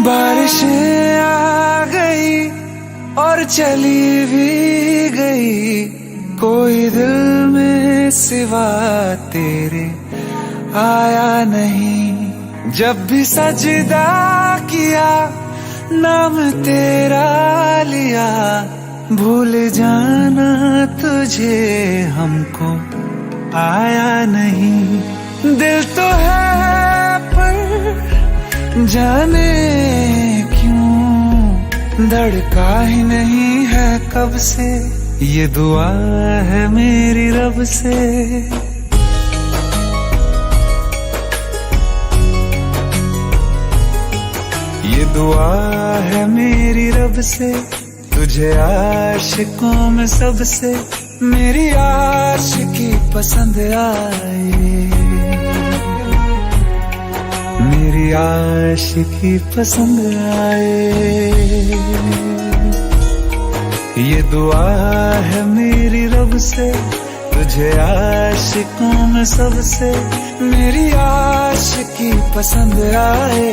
बारिशें आ गई और चली भी गई, कोई दिल में सिवा तेरे आया नहीं। जब भी सजदा किया नाम तेरा लिया, भूल जाना तुझे हमको आया नहीं। दिल तो है पर जाने क्यों धड़का ही नहीं है कब से, ये दुआ है मेरी रब से। ये दुआ है मेरी रब से, तुझे आशिकों में सबसे मेरी आशिकी पसंद आए, मेरी आशिकी पसंद आए। ये दुआ है मेरी रब से, तुझे आशिकों में सबसे मेरी आशिकी पसंद आए,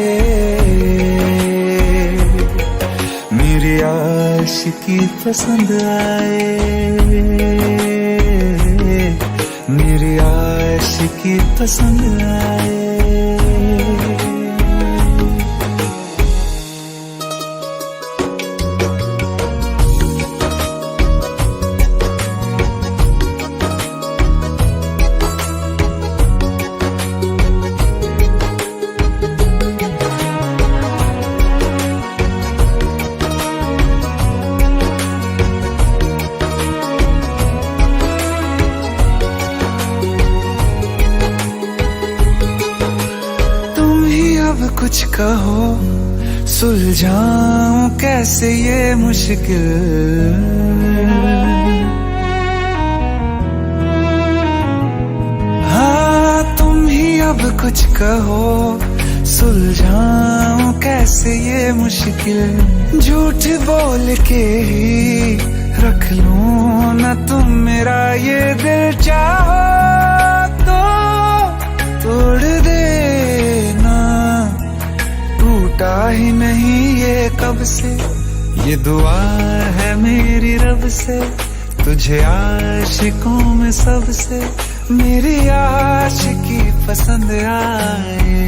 मेरी आशिकी पसंद आए, मेरी आशिकी पसंद आए। कुछ कहो सुलझाऊं कैसे ये मुश्किल, हाँ तुम ही अब कुछ कहो सुलझाऊं कैसे ये मुश्किल। झूठ बोल के ही रख लूं न तुम मेरा ये दिल, चाहो तो तोड़ देना, टूटा ही नहीं ये कब से। ये दुआ है मेरी रब से, तुझे आशिकों में सबसे मेरी आशिकी पसंद आए,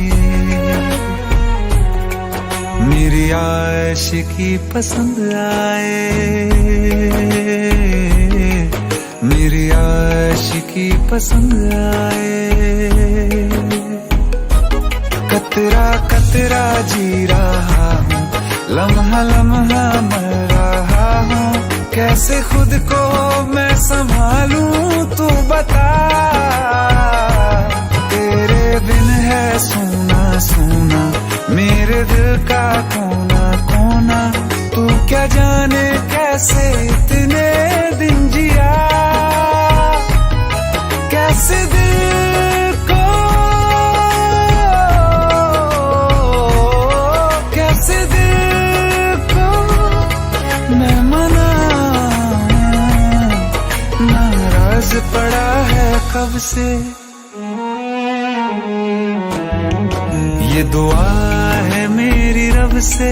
मेरी आशिकी पसंद आए, मेरी आशिकी पसंद आए। कतरा कतरा जी रहा हूँ, लम्हा लम्हा मर रहा हूँ, कैसे खुद को मैं संभालूं तू बता। तेरे बिन है सोना सोना मेरे दिल का कोना कोना, तू क्या जाने कैसे इतने दिन जिया, कैसे दिल को कैसे दिल को मैं मनाऊं, नाराज पड़ा है कब से। ये दुआ है मेरी रब से,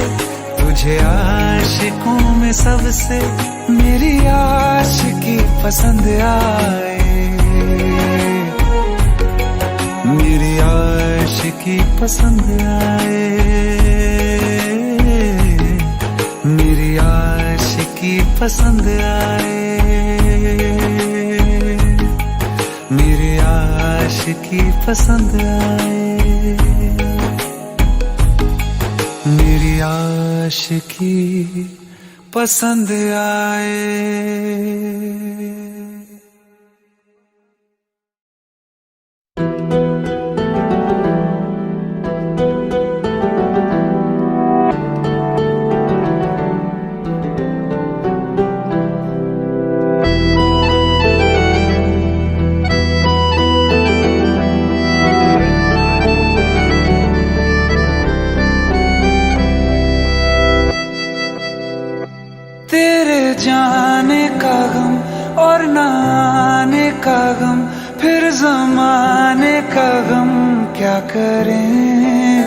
तुझे आशिकों में सबसे मेरी आशिकी पसंद आए, मेरी आशिकी पसंद आए, मेरी आशिकी पसंद आए, मेरी आशिकी पसंद आए, मेरी आशिकी पसंद आए। जाने का गम और न आने का गम, फिर ज़माने का गम क्या करें।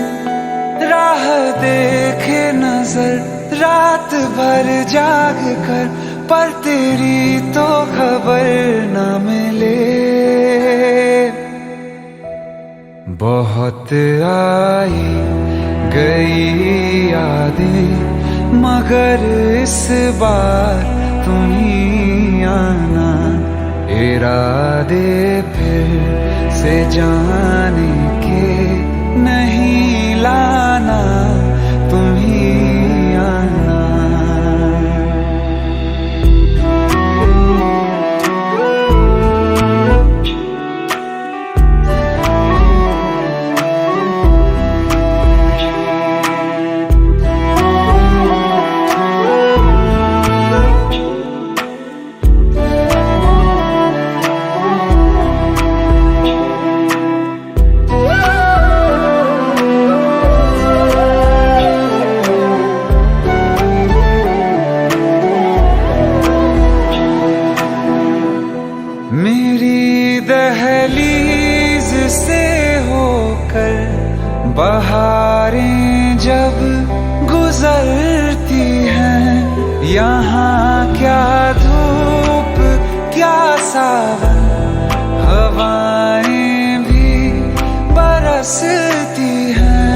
राह देखे नजर रात भर जाग कर, पर तेरी तो खबर न मिले। बहुत आई गई यादें, मगर इस बार तुम ही आना। इरादे फिर से जाने के नहीं लाना, तुम ही आना। मेरी दहलीज से होकर बहारें जब गुजरती हैं, यहाँ क्या धूप क्या सावन, हवाएं भी बरसती हैं।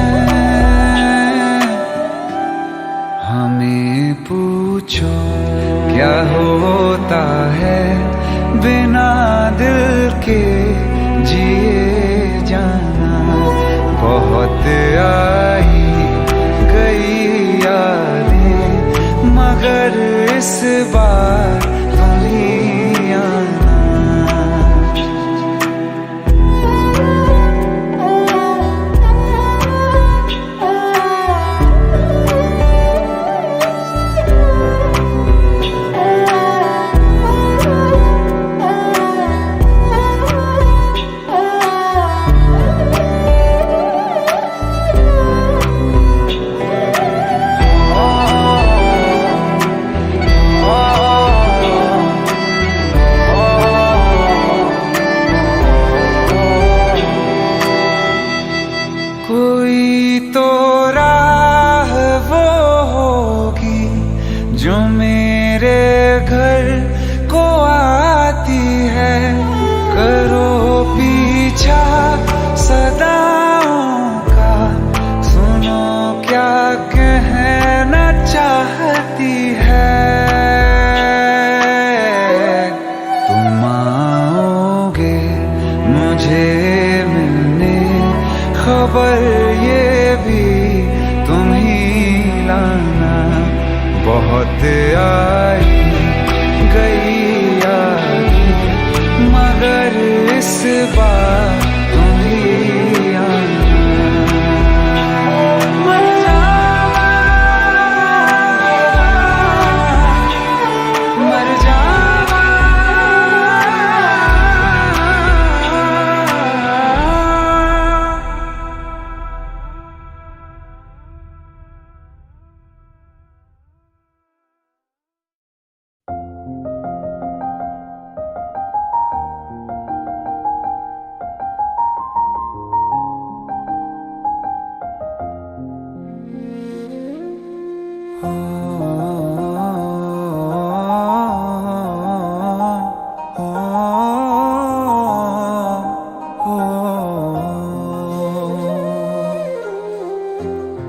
हमें पूछो क्या होता है बिना दिल के जिए जाना। बहुत आई गई यादें, मगर इस बार तुम ही आना। कोई तो राह वो होगी जो मेरे घर को आती है। करो पीछा सदाओं का, सुनो क्या कहना चाहती है। तुम आओगे मुझे मिलने, खबर ये भी तुम ही लाना। बहुत आई गई यादें, मगर इस बार तुम ही आना। मर जावा, मर जावा।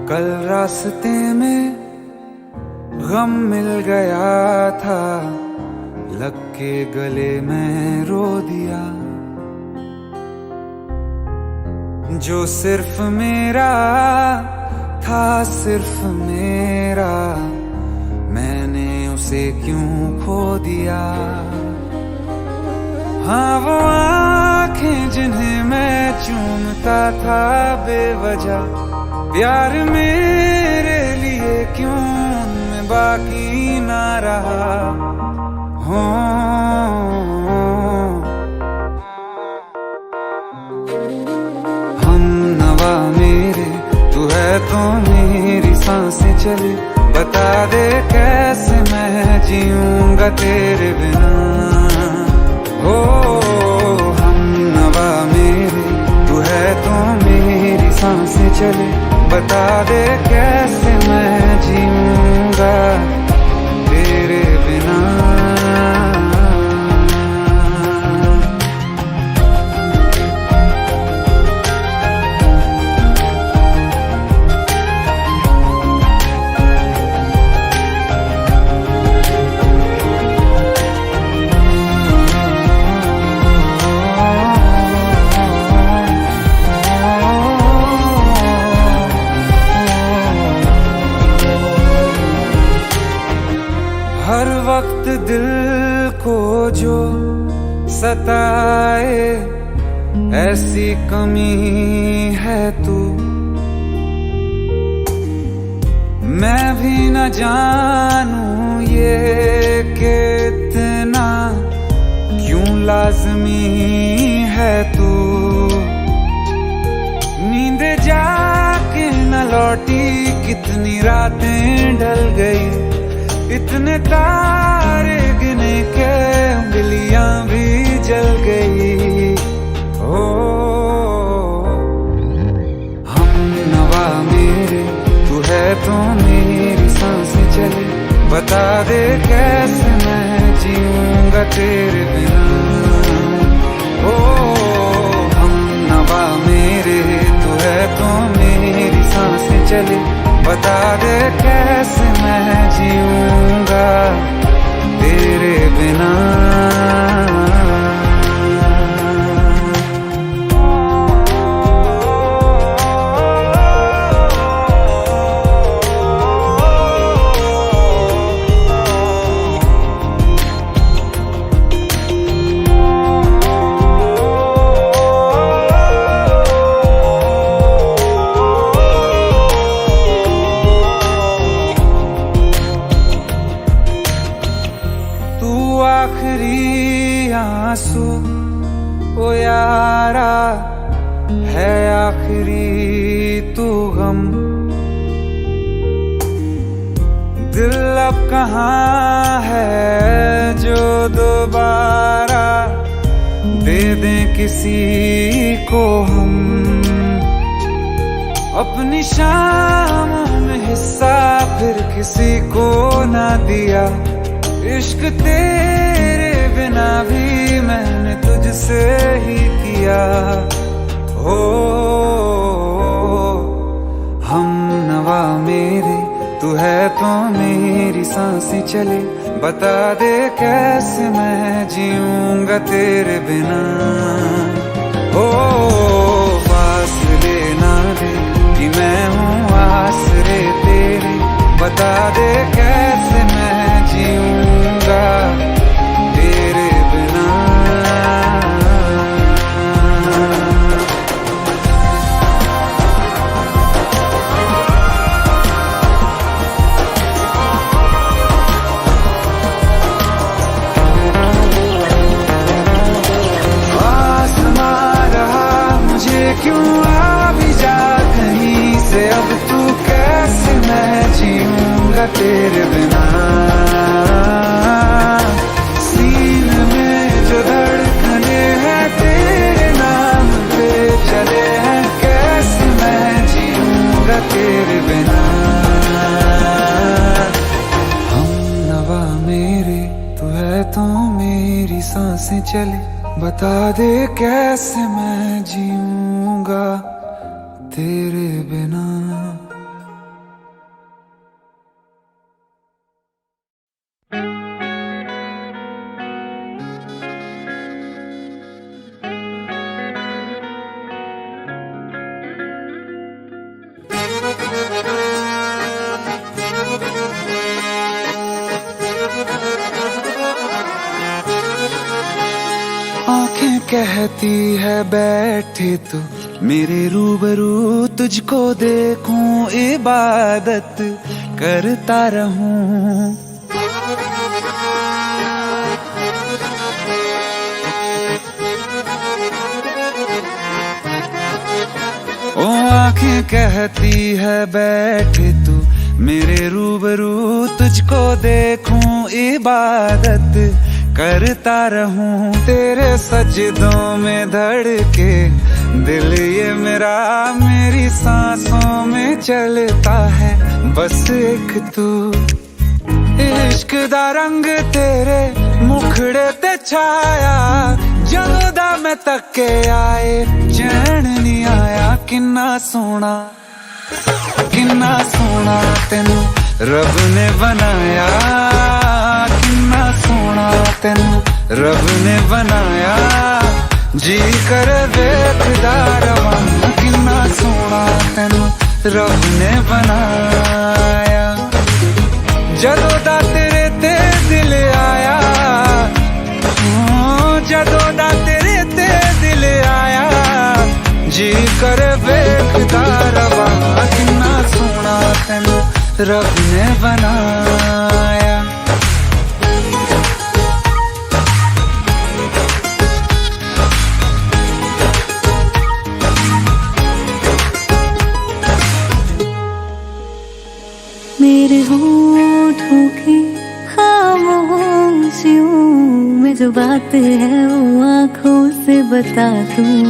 कल रास्ते में गम मिल गया था, लग के गले में रो दिया। जो सिर्फ मेरा था, सिर्फ मेरा, मैंने उसे क्यों खो दिया। हाँ वो आँखें जिन्हें मैं चूमता था बेवजह, प्यार मेरे लिए क्यों उनमें बाकी ना रहा। हो हम नवा मेरे, तू है तो मेरी सांसें चले। बता दे कैसे मैं जीऊंगा तेरे बिना। हो हम नवा मेरे, तू है तो मेरी सांसें चले। बता दे कैसे मैं जीऊं वक्त दिल को जो सताए, ऐसी कमी है तू। मैं भी न जानूं ये कि इतना क्यों लाज़मी है तू। नींद जाके न लौटी, कितनी रातें ढल गई, इतने तारे गिने के उंगलियां भी जल गई। ओ हम नवा मेरे, तू है तो मेरी सांसें चले। बता दे कैसे मैं जीऊंगा तेरे बिना। ओ हम नवा मेरे, तू है तो मेरी सांसें चले। बता दे कैसे मैं जीऊंगा तेरे बिना। आखिरी आंसू ओ यारा है, आखिरी तू गम। दिल अब कहाँ है जो दोबारा दे दें किसी को हम। अपनी शामों में हिस्सा फिर किसी को ना दिया। इश्क तेरे बिना भी मैंने तुझसे ही किया। हो हम नवा मेरे, तू है तो मेरी सांसें चले। बता दे कैसे मैं जीऊंगा तेरे बिना। हो फासले ना दे कि मैं हूँ आसरे तेरे। बता दे कैसे मैं जीऊंगा तेरे बिना। आसमां रहा मुझे क्यों, आ भी जा कहीं से। अब तू कैसे मैं जीऊंगा तेरे बिना। सीने में जो धड़कने हैं तेरे नाम पे चले हैं, कैसे मैं जीऊंगा तेरे बिना। हम नवा मेरे, तू है तो मेरी सांसें चले। बता दे कैसे मैं जीऊंगा तेरे बिना। आंखें कहती है बैठे तो मेरे रूबरू, तुझको देखूं इबादत करता रहूं। ओ आंखें कहती है बैठे तू मेरे रूबरू, तुझको देखूं इबादत करता रहूं। तेरे सजदों में धड़के दिल ये मेरा, मेरी सांसों में चलता है बस एक तू। इश्क दा रंग तेरे मुखड़े ते छाया, जदों मैं तके आए चैन नहीं आया। किन्ना सोना तेनू रब ने बनाया, किन्ना सोना तेनू रब ने बनाया। जी कर वेखदा रवां, किन्ना सोना तेनू रब ने बनाया। जदों दा तेरे ते दिल करे वेखदा रवा किन्ना सोना तेनू रब ने बनाया। मेरे होठों की खामोशियों में जो बात है वो आँखों से बता दूं।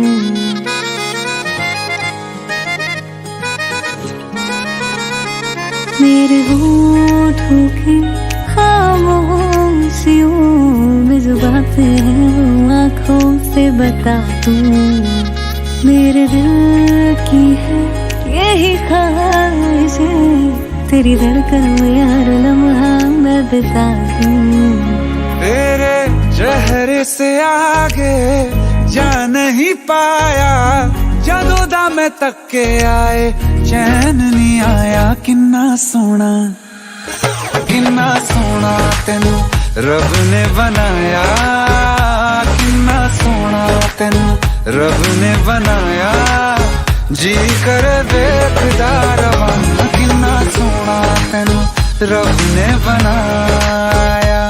मेरे होठों की खामोशियों में जो बात है वो आँखों से बता दूं। मेरे दिल की है यही ख्वाहिशें, तेरी धड़कन में हर लम्हा मैं बिता दूं। तेरे चेहरे से आगे जा नहीं पाया, जदों दा मैं तक के आए चैन नहीं आया। किन्ना सोना तेनू रब ने बनाया, किन्ना सोना तेनू रब ने बनाया। जी कर देखदा रवा किन्ना सोना तेनू रब ने बनाया।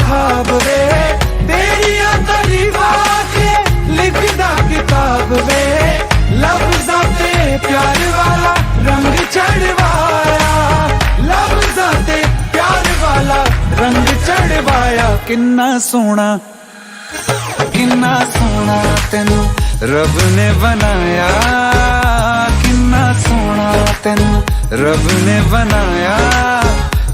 ख्वाब वे तेरिया तारीफां के लिखदा किताब वे, लफ्ज़ां ते प्यार वाला रंग चढ़वाया, लफ्ज़ां ते प्यार वाला रंग चढ़वाया। किन्ना सोना तेनू रब ने बनाया, किन्ना सोना तेनू रब ने बनाया।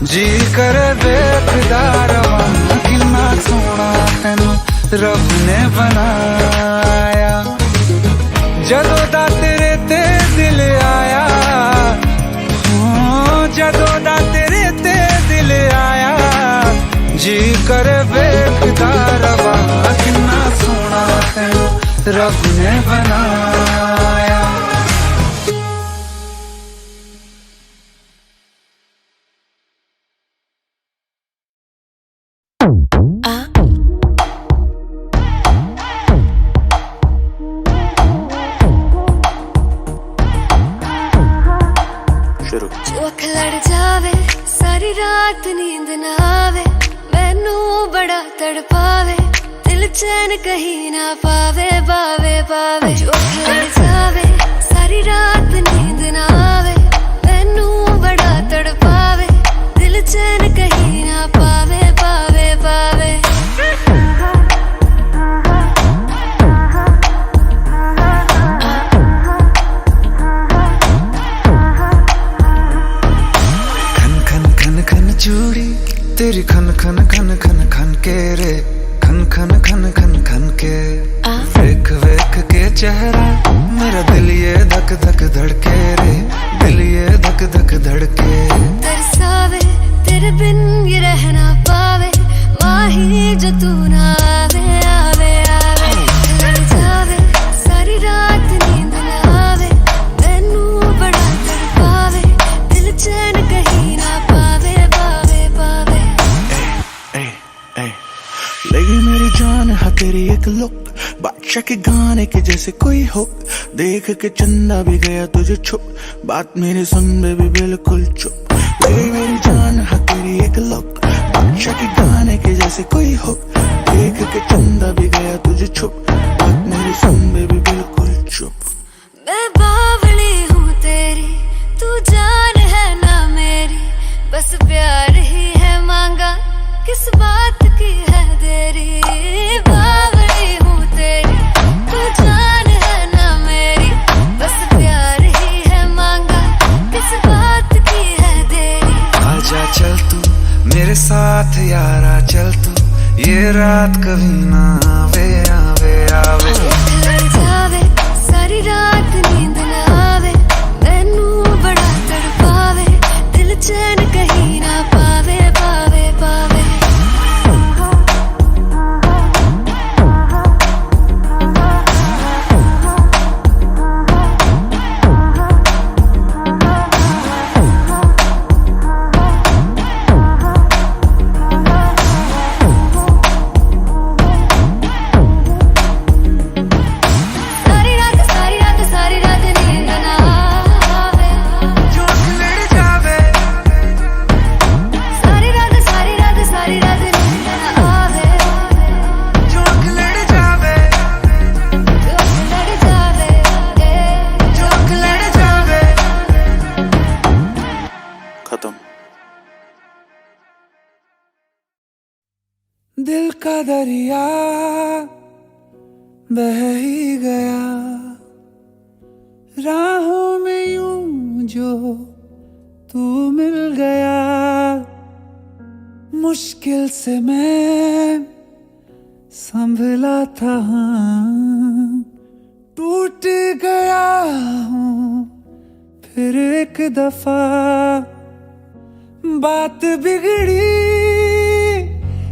जी कर देखदा रवा किन्ना सोना तेनू रब ने बनाया। जदों दा तेरे ते दिल आया, जदों दा तेरे ते दिल आया, जी कर देखदा रवा किन्ना सोना तेनू रब ने बनाया। जो अख लड़ जावे सारी रात नींद ना आवे, मैनू बड़ा तड़पावे दिल चैन कहीं ना पावे पावे पावे। जो अख लड़ जावे सारी रात नींद ना आवे, मैनू बड़ा तड़पावे दिल चैन कहीं ना पावे पावे पावे। चूड़ी तेरी खन खन खन खन खन के रे, खन खन खन खन खन के। वेख वेख के चेहरा मेरा दिल ये धक धक धड़के रे, दिल ये धक धक धड़के। तरसावे तेरे बिन ये रह ना पावे, माही जो तू ना आवे आवे आवे। लड़ जावे सारी रात नींद ना आवे, मैनू बड़ा तड़पावे दिल चैन कहीं ना पावे पावे पावे। लगी मेरी जान है तेरी एक लुक, बादशाह के गाने के जैसे कोई हो, देख के चंदा भी गया तुझे छुप, बात मेरी सुन बेबी बिल्कुल चुप। लगी मेरी जान है तेरी एक लुक, बादशाह के गाने के जैसे कोई हो, देख के चंदा भी गया तुझे छुप, बात मेरी सुन बेबी बिल्कुल चुप। मैं बावली हूँ तेरी, तू जान है ना मेरी, बस प्यार ही है मांगा, किस बात की है देरी। बावली हूँ तेरी, तू जान है ना मेरी, बस प्यार ही है मांगा, किस बात की है देरी। आजा चल तू मेरे साथ यारा, चल तू ये रात कभी ना आवे आवे दिल का दरिया बह ही गया राहों में यूं जो तू मिल गया। मुश्किल से मैं संभला था, हाँ, टूट गया हूँ फिर एक दफा। बात बिगड़ी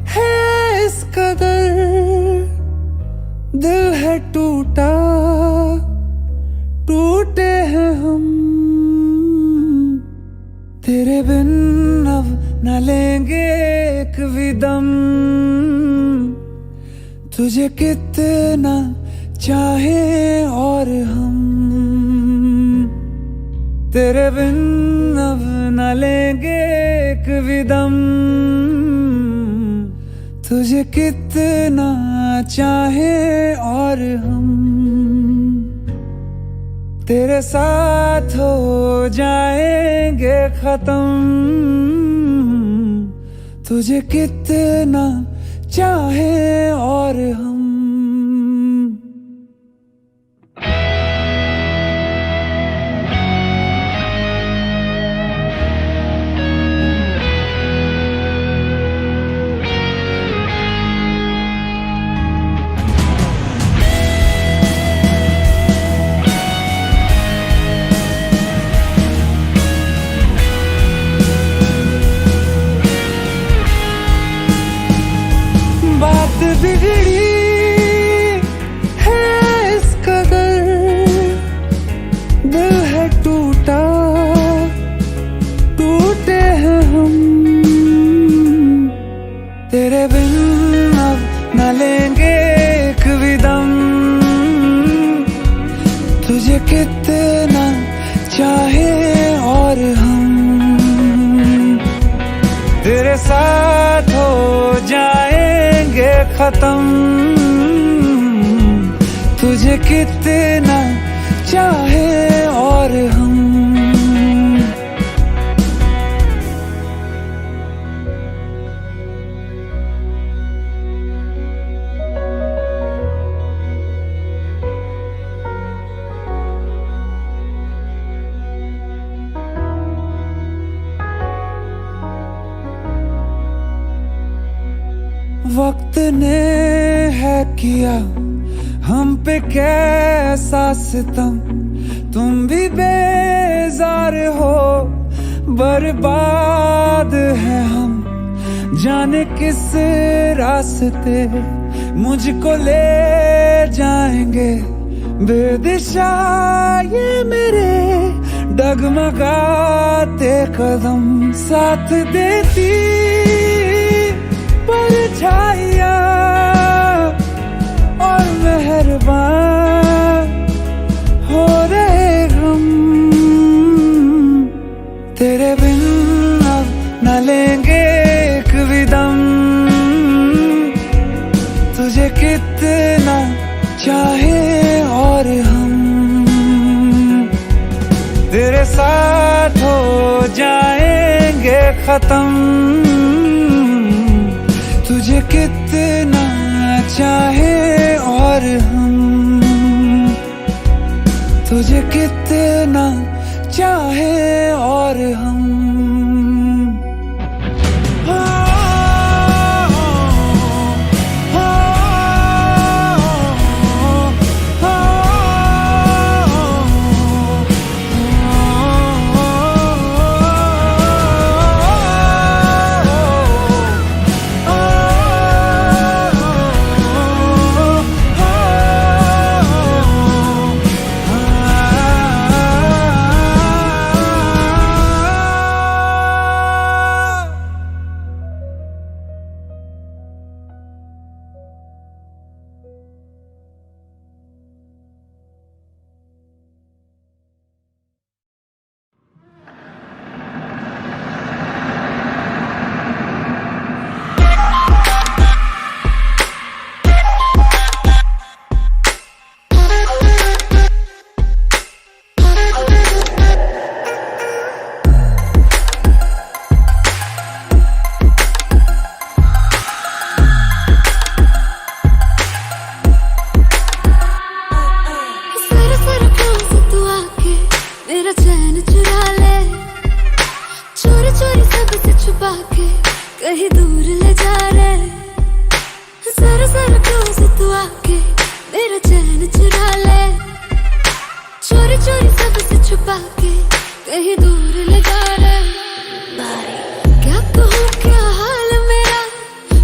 है इस कदर, दिल है टूटा, टूटे हैं हम। तेरे बिन अब न लेंगे एक भी दम, तुझे कितना चाहे और हम। तेरे बिन अब न लेंगे एक भी दम, तुझे कितना चाहे और हम। तेरे साथ हो जाएंगे खत्म, तुझे कितना चाहे और हम। बात बिगड़ी है इस कदर, दिल है टूटा, टूटे हैं हम। तेरे बिन अब न लेंगे एक भी दम, तुझे कितना चाहे और हम। तेरे साथ हो जाएंगे खत्म, तुझे कितना चाहे और हम। वक्त ने है किया हम पे कैसा सितम, तुम भी बेजार हो, बर्बाद है हम। जाने किस रास्ते मुझको ले जाएंगे, बेदिशा ये मेरे डगमगाते कदम। साथ देती परछाइयाँ और मेहरबान हो रहे हम। तेरे बिन अब न लेंगे एक भी दम, तुझे कितना चाहे और हम। तेरे साथ हो जाएंगे खत्म, तुझे कितना चाहे और हम। तुझे कितना चाहे और हम। मेरा चैन चुरा ले, चोरी चोरी सबसे छुपा के कहीं दूर ले जा रे। जरा जरा क्लोज तू आके मेरा चैन चुरा ले, चोरी चोरी सबसे छुपा के कहीं दूर ले जा रे। क्या कहूँ क्या हाल मेरा,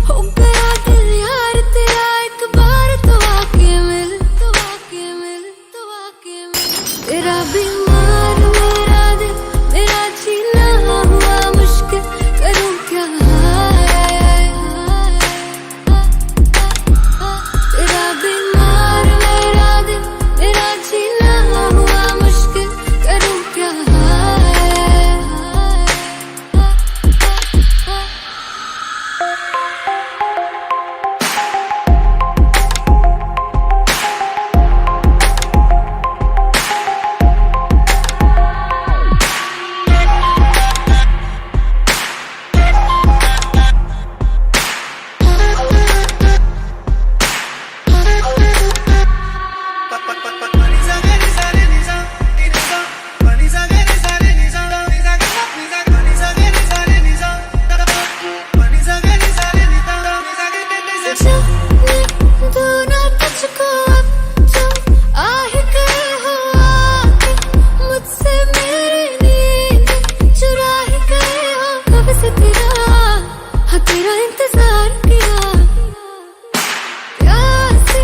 हो गया दिल यार तेरा। एक बार तो आके मिल, तो आके मिल, तो आके मिल। तेरा बीमार मेरा दिल, मेरा जीना हुआ मुश्किल, करूँ क्या। तेरा बीमार मेरा दिल, मेरा जीना हुआ मुश्किल, करूँ क्या। तेरा इंतजार किया, प्यासी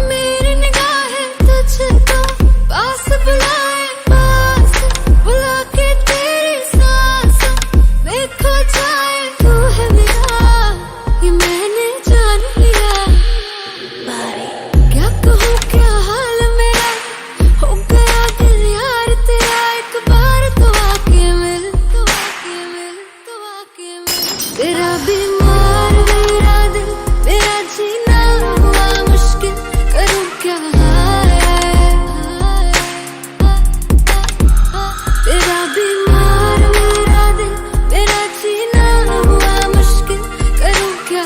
मेरी निगाहें तुझको पास बुलाए, पास बुला के तेरी सांसों में खो जाए। तू है मेरा, ये मैंने जान लिया। क्या कहूँ क्या हाल मेरा, हो गया दिल यार तेरा। एक बार तो आके मिल, तो आके मिल, तो आके मिल। तेरा बीमार मेरा दिल, मेरा जीना हुआ मुश्किल, करूँ क्या। तेरा बीमार मेरा दिल, मेरा जीना हुआ मुश्किल, करूँ क्या।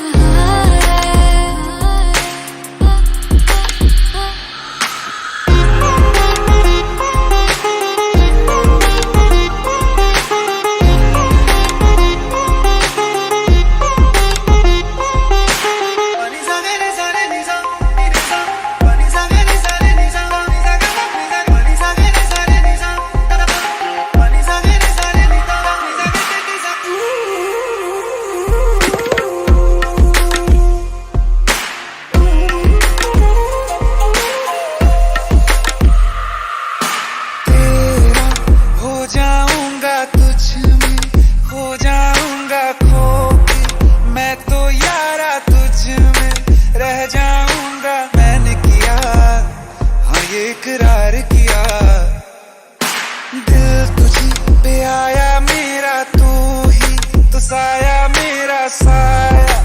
इकरार किया, दिल तुझी पे आया मेरा, तू ही तो साया मेरा साया,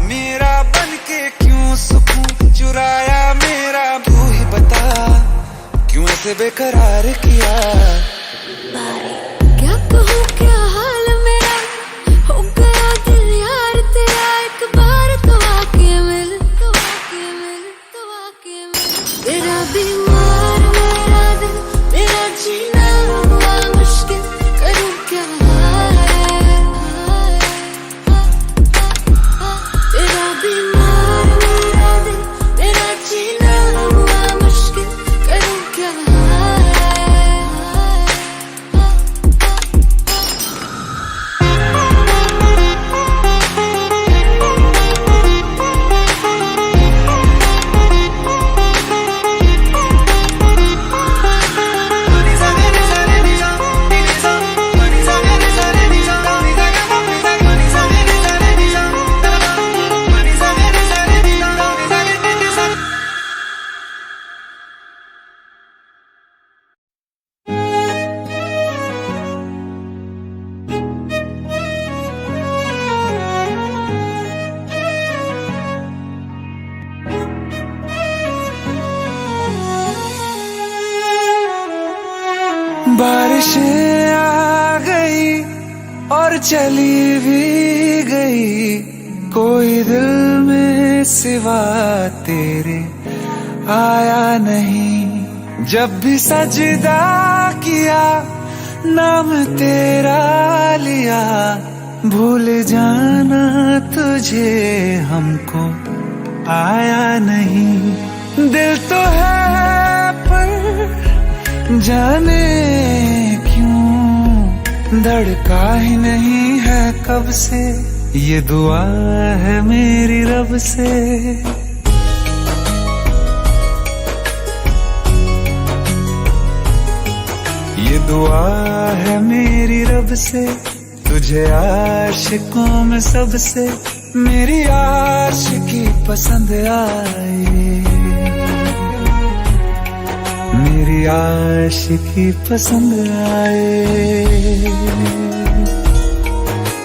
मेरा बन के क्यों सुकून चुराया मेरा। तू ही बता क्यों ऐसे बेकरार किया। क्या कहूँ क्या हाल मेरा, हो गया दिल यार तेरा। एक बार तो आके मिल, तो आके मिल, तो आके मिल। तेरा बीमार मेरा दिल, मेरा जीना हुआ मुश्किल, करूँ क्या। तेरा बीमार मेरा दिल, मेरा जीना हुआ मुश्किल, करूँ क्या। बारिशें आ गई और चली भी गई, कोई दिल में सिवा तेरे आया नहीं। जब भी सजदा किया, नाम तेरा लिया, भूल जाना तुझे हमको आया नहीं। दिल तो है पर जाने क्यों धड़का ही नहीं है कब से, ये दुआ है मेरी रब से। ये दुआ है मेरी रब से, तुझे आशिकों में सबसे मेरी आशिकी पसंद आए, मेरी आशिकी पसंद आए।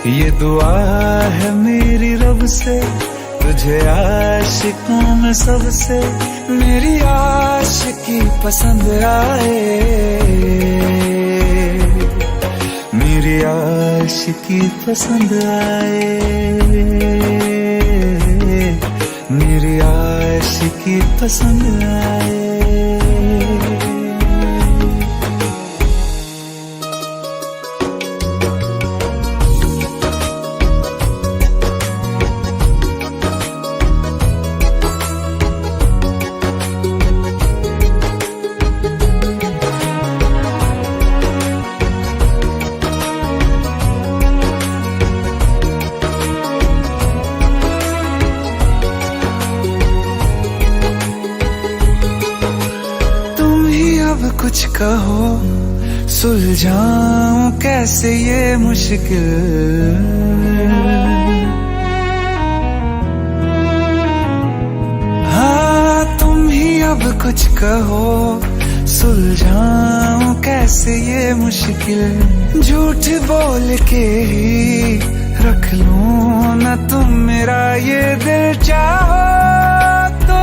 ये दुआ है मेरी रब से, तुझे आशिकों में सबसे मेरी आशिकी पसंद आए, मेरी आशिकी पसंद आए, मेरी आशिकी पसंद आए। कुछ कहो सुलझाऊं कैसे ये मुश्किल, हाँ तुम ही अब कुछ कहो सुलझाऊं कैसे ये मुश्किल। झूठ बोल के ही रख लूं ना तुम मेरा ये दिल, चाहो तो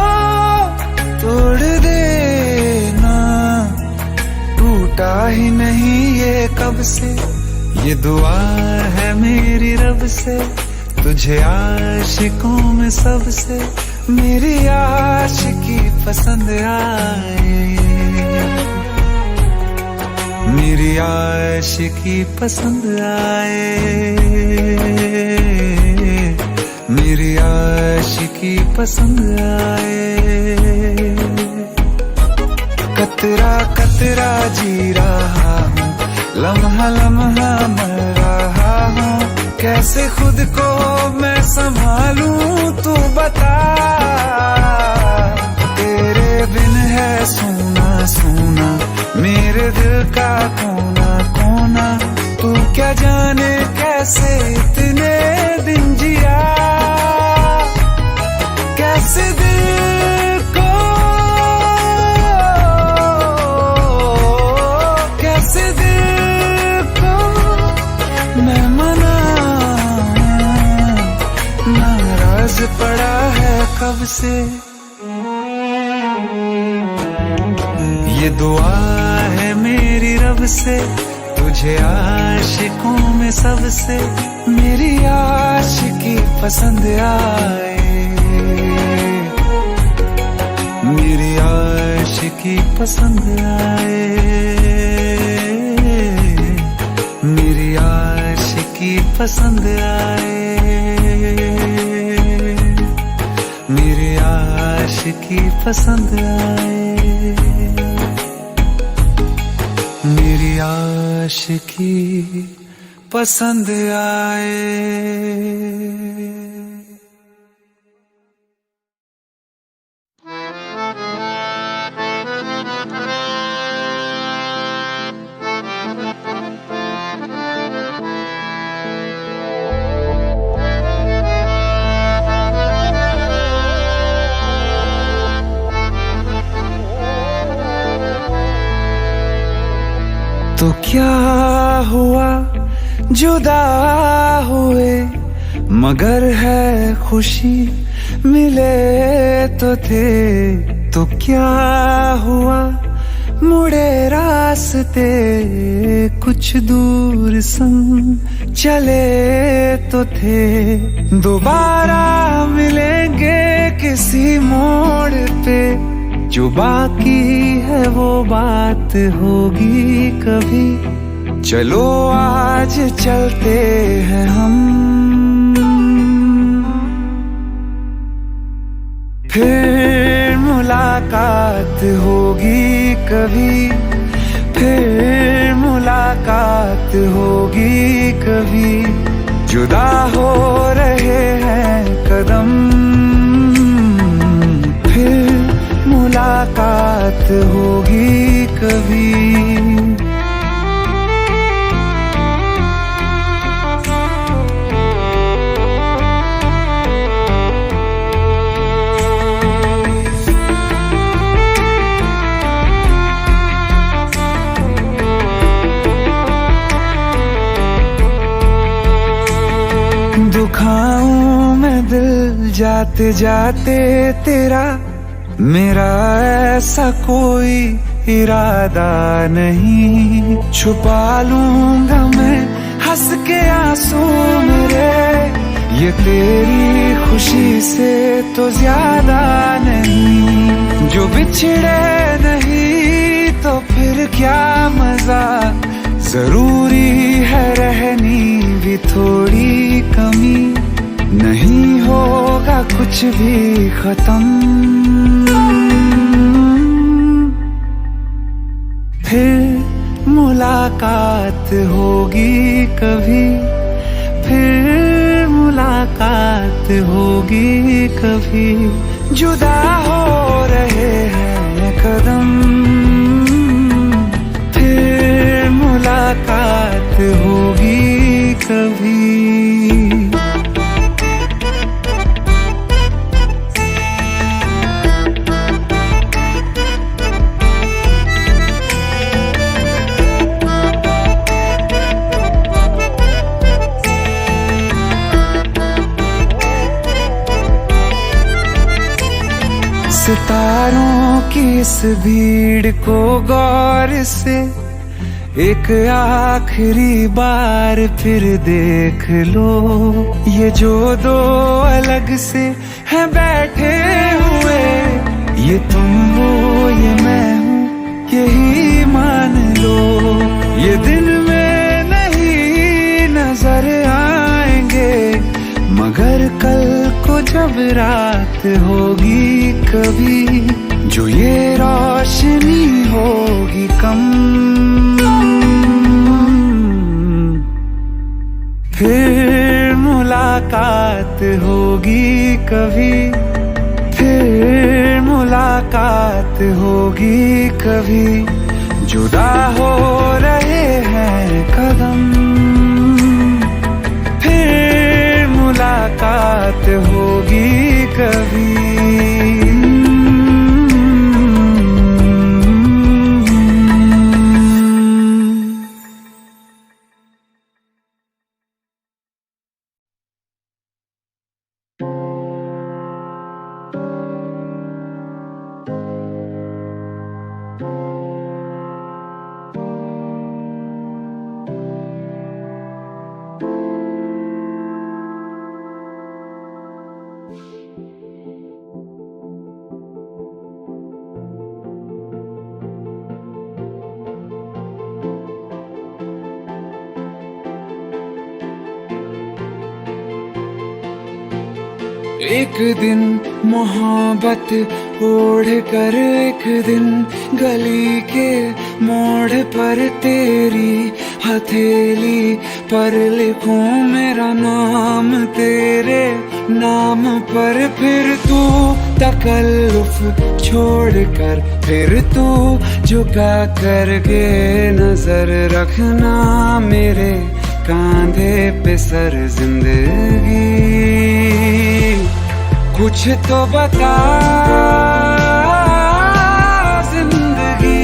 तोड़ देना, टूटा ही नहीं ये कब से, ये दुआ है मेरी रब से, तुझे आशिकों में सबसे मेरी आशिकी पसंद आए, मेरी आशिकी पसंद आए, मेरी आशिकी पसंद आए। कतरा कतरा जी रहा हूँ, लम्हा लम्हा मर रहा हूँ, कैसे खुद को मैं संभालूं तू बता। तेरे बिन है सूना सूना मेरे दिल का कोना कोना, तू क्या जाने कैसे इतने दिन जिया, कैसे दिल को कैसे दिल को मैं मनाऊं, नाराज पड़ा है कब से। ये दुआ है मेरी रब से, तुझे आशिकों में सबसे मेरी आशिकी पसंद आए, मेरी आशिकी पसंद आए, मेरी आशिकी पसंद आए, मेरी आशिकी पसंद आए, मेरी आशिकी पसंद आए। तो क्या हुआ जुदा हुए, मगर है खुशी मिले तो थे। तो क्या हुआ मुड़े रास्ते, कुछ दूर संग चले तो थे। दोबारा मिलेंगे किसी मोड़ पे, जो बाकी है वो बात होगी कभी। चलो आज चलते हैं हम, फिर मुलाकात होगी कभी, फिर मुलाकात होगी कभी। जुदा हो रहे हैं कदम, फिर मुलाकात होगी कभी। दुखाऊं मैं दिल जाते जाते तेरा, मेरा ऐसा कोई इरादा नहीं। छुपा लूंगा मैं हंस के आंसू मेरे, ये तेरी खुशी से तो ज्यादा नहीं। जो बिछड़े नहीं तो फिर क्या मजा, जरूरी है रहनी भी थोड़ी कमी। नहीं होगा कुछ भी खत्म, फिर मुलाकात होगी कभी, फिर मुलाकात होगी कभी। जुदा हो रहे हैं कदम, फिर मुलाकात होगी कभी। सितारों की इस भीड़ को गौर से एक आखिरी बार फिर देख लो। ये जो दो अलग से हैं बैठे हुए, ये तुम हो ये मैं हूँ यही मान लो। ये दिन में नहीं नजर आएंगे, मगर कल को जब रात होगी कभी, जो ये रोशनी होगी कम, फिर मुलाकात होगी कभी, फिर मुलाकात होगी कभी। जुदा हो रहे हैं कदम, फिर मुलाकात होगी कभी। एक दिन मोहब्बत ओढ़ कर, एक दिन गली के मोड़ पर तेरी हथेली पर लिखूं मेरा नाम तेरे नाम पर। फिर तू तकल्लुफ छोड़ कर, फिर तू झुका करके नजर रखना मेरे कांधे पे सर। जिंदगी कुछ तो बता, जिंदगी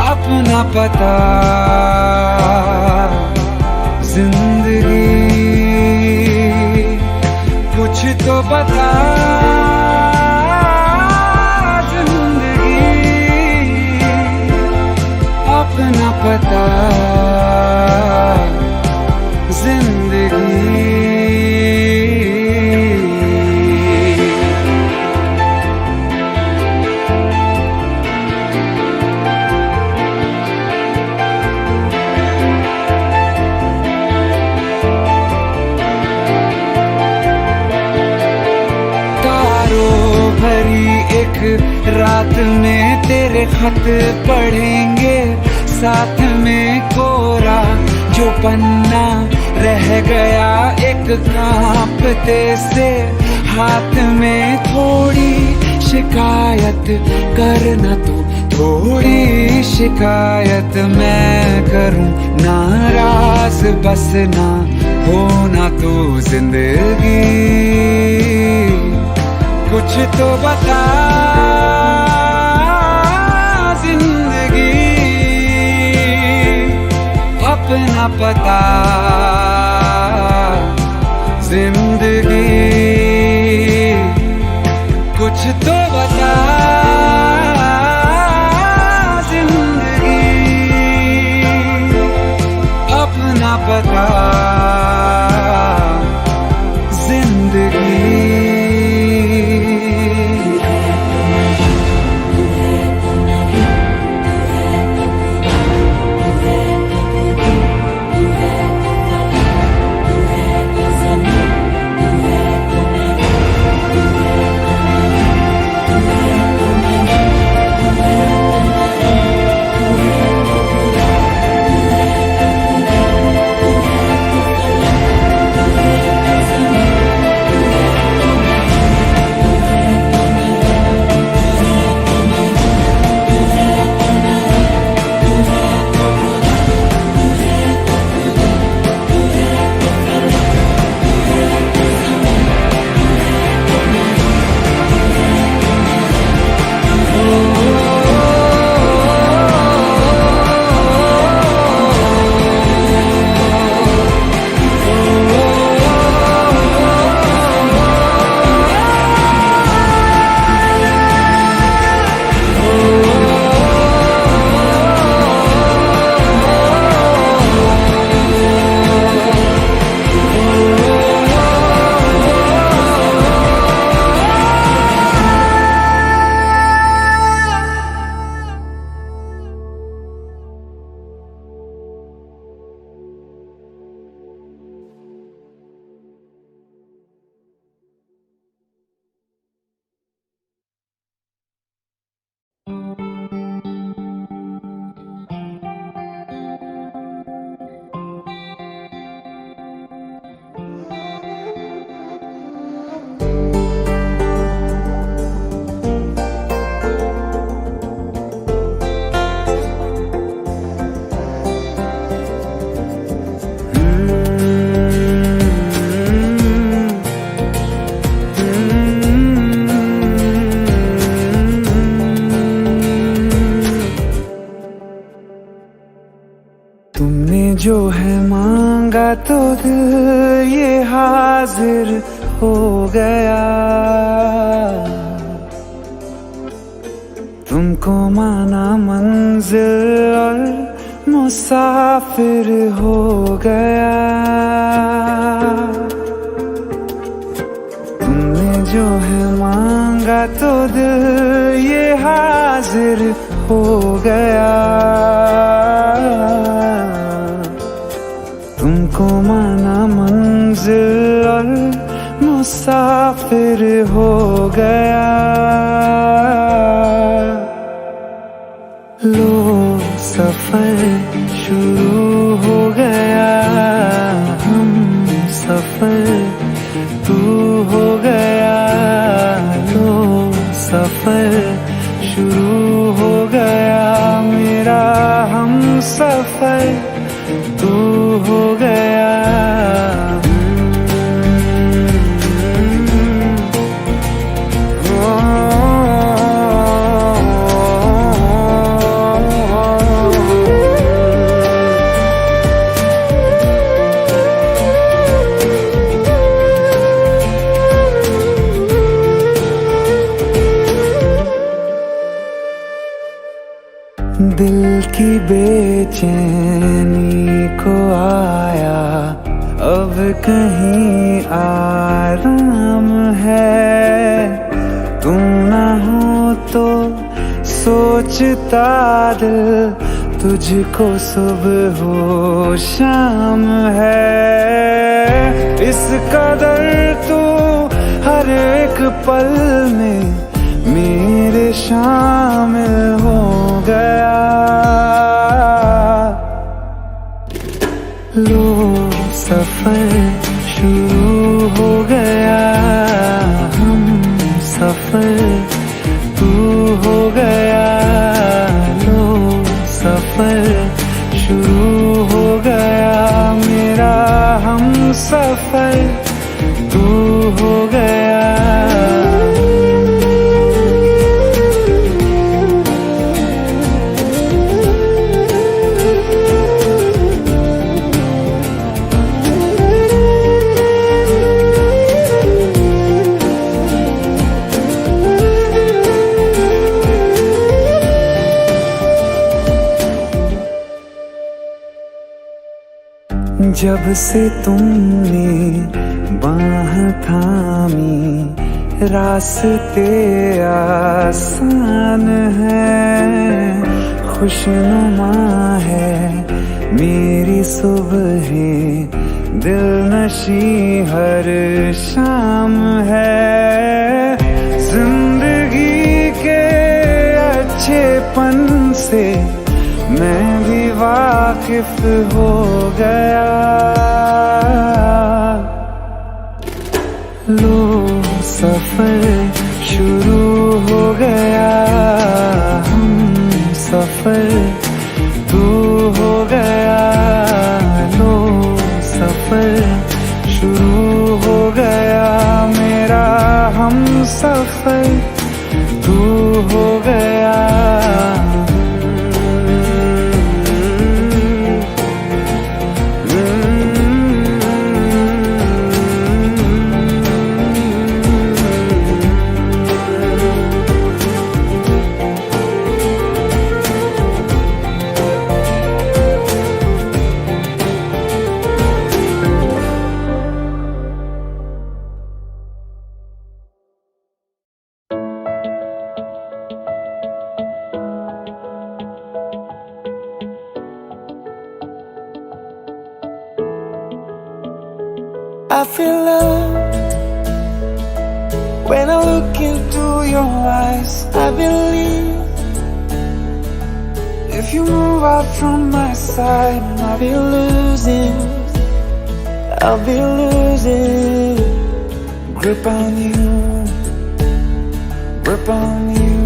अपना पता। जिंदगी कुछ तो बता, जिंदगी अपना पता। जिंदगी तेरे खत पढ़ेंगे साथ में कोरा जो पन्ना रह गया एक कांपते से हाथ में। थोड़ी शिकायत करना तू, थोड़ी शिकायत मैं करूं, नाराज बस ना होना तू जिंदगी। कुछ तो बता जिंदगी, अपना पता जिंदगी। कुछ तो बता जिंदगी, अपना पता जिंदगी। जो है मांगा तो दिल ये हाजिर हो गया। तुमको माना मंजिल और मुसाफिर हो गया। तुमने जो है मांगा तो दिल ये हाजिर हो गया। तुमको माना मंजिल और मुसाफिर हो गया। लो सफर शुरू हो गया, हम सफर तू हो गया। लो सफर शुरू हो गया, मेरा हम सफर तू हो गया। दिल की बेचैनी को आया अब कहीं आराम है। तुम ना हो तो सोचता दिल तुझको सुबह हो शाम है। इस कदर तू हर एक पल में मेरे शामिल हो गया। लो सफर शुरू हो गया, हम सफर तू हो गया। लो सफर शुरू हो गया, मेरा हम सफर तू हो गया। जब से तुमने बाह थामी, रास्ते आसान है, खुशनुमा है मेरी सुबहें, दिलनशी हर शाम है। जिंदगी के अच्छेपन से मैं भी वाकिफ हो गया। लो सफर शुरू हो गया, हम सफर तू हो गया। लो सफर शुरू हो गया, मेरा हम सफर तू हो गया। I feel love when I look into your eyes. I believe if you move out from my side, I'll be losing grip on you, grip on you.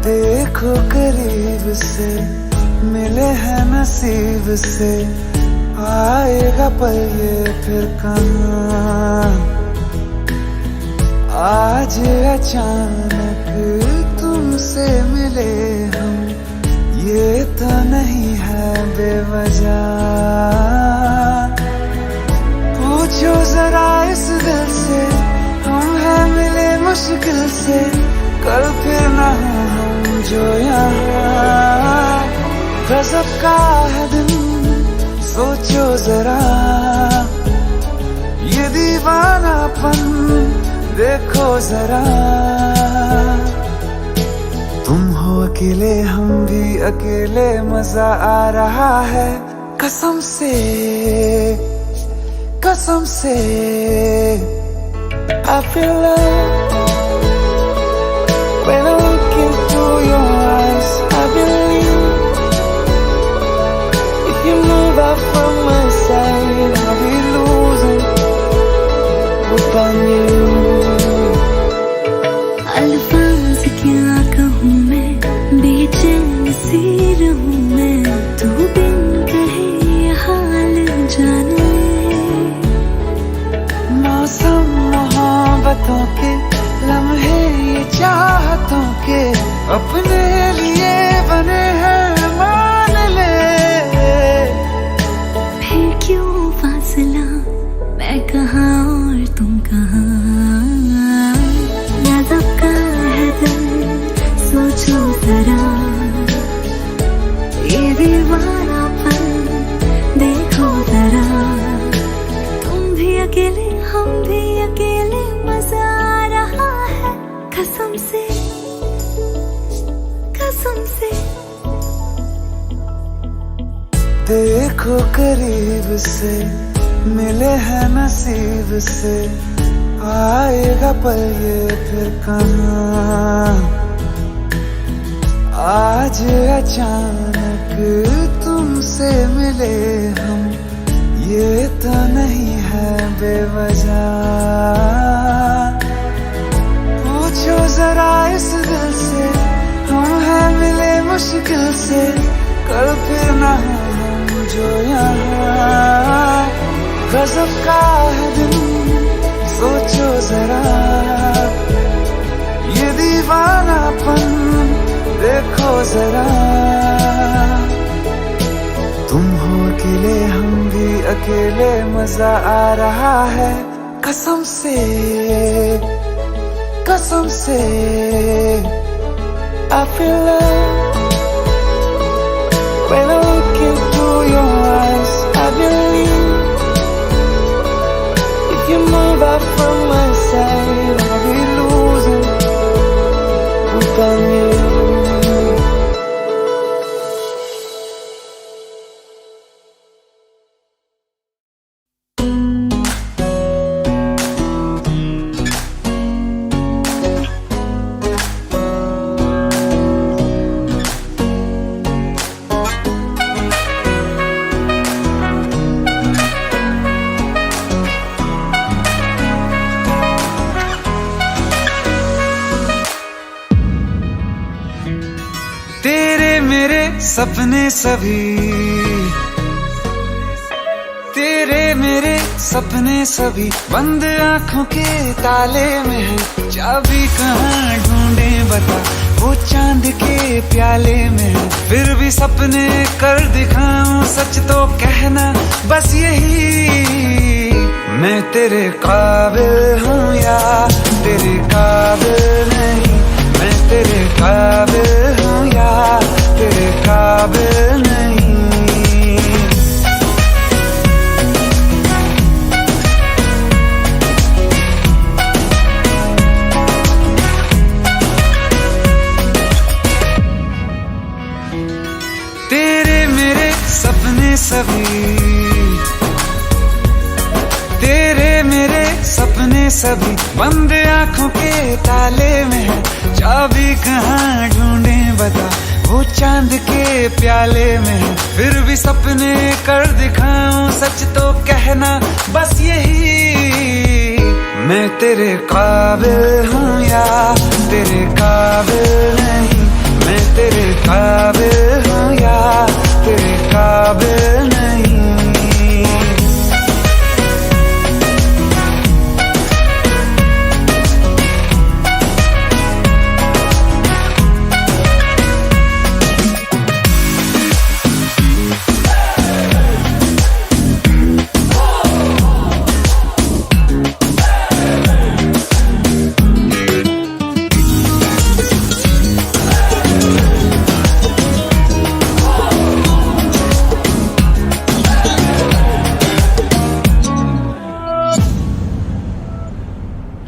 देखो करीब से, मिले हैं नसीब से, आएगा पल ये फिर कहाँ। आज अचानक तुमसे मिले हम, ये तो नहीं है बेवजह। पूछो जरा इस दिल से, हम हैं मिले मुश्किल से, कल फिर ना हो हम जो यहाँ। गजब का है दिन सोचो जरा, ये दीवानापन देखो जरा। तुम हो अकेले हम भी अकेले, मजा आ रहा है कसम से, कसम से। I feel love when I look into your eyes. I believe you move out from my side, I'll be losing grip on you. अल्फाज क्या कहूँ मैं, बेचैन सी रहूँ मैं, तू बिन कहे ये हाल जाने। मौसम मोहब्बतों के, लम्हे ये चाहतों के, अपने लिए बने हैं मान ले। क्यों फासला, मैं कहाँ और तुम कहाँ। गजब का है दिल सोचो जरा, ये दीवानापन देखो जरा। तुम भी अकेले हम भी अकेले, मजा आ रहा है कसम से, कसम से। देखो करीब से, मिले हैं नसीब से, आएगा पल ये फिर कहाँ। आज अचानक तुमसे मिले हम, ये तो नहीं है बेवजह। पूछो जरा इस दिल से, हम हैं मिले मुश्किल से, कल फिर ना हम जो यहाँ। गजब का है दिन, सोचो जरा, ये दीवानापन देखो जरा। तुम हो अकेले, हम भी अकेले, मजा आ रहा है कसम से, कसम से। I feel love when I look into your eyes. I believe if you move out from my side, I'll be losing without you. सपने सभी तेरे मेरे सपने सभी बंद आंखों के ताले में है। चाबी कहाँ ढूंढे बता, वो चांद के प्याले में है। फिर भी सपने कर दिखाऊं, सच तो कहना बस यही। मैं तेरे काबिल हूँ या तेरे काबिल नहीं, मैं तेरे काबिल हूँ या तेरे काबिल नहीं। तेरे मेरे सपने सभी, तेरे मेरे सपने सभी बंद आंखों के ताले में है। चाबी कहाँ ढूंढे बता, वो चांद के प्याले में है। फिर भी सपने कर दिखाऊं, सच तो कहना बस यही। मैं तेरे काबिल हूँ या तेरे काबिल नहीं, मैं तेरे काबिल हूँ या तेरे काबिल नहीं।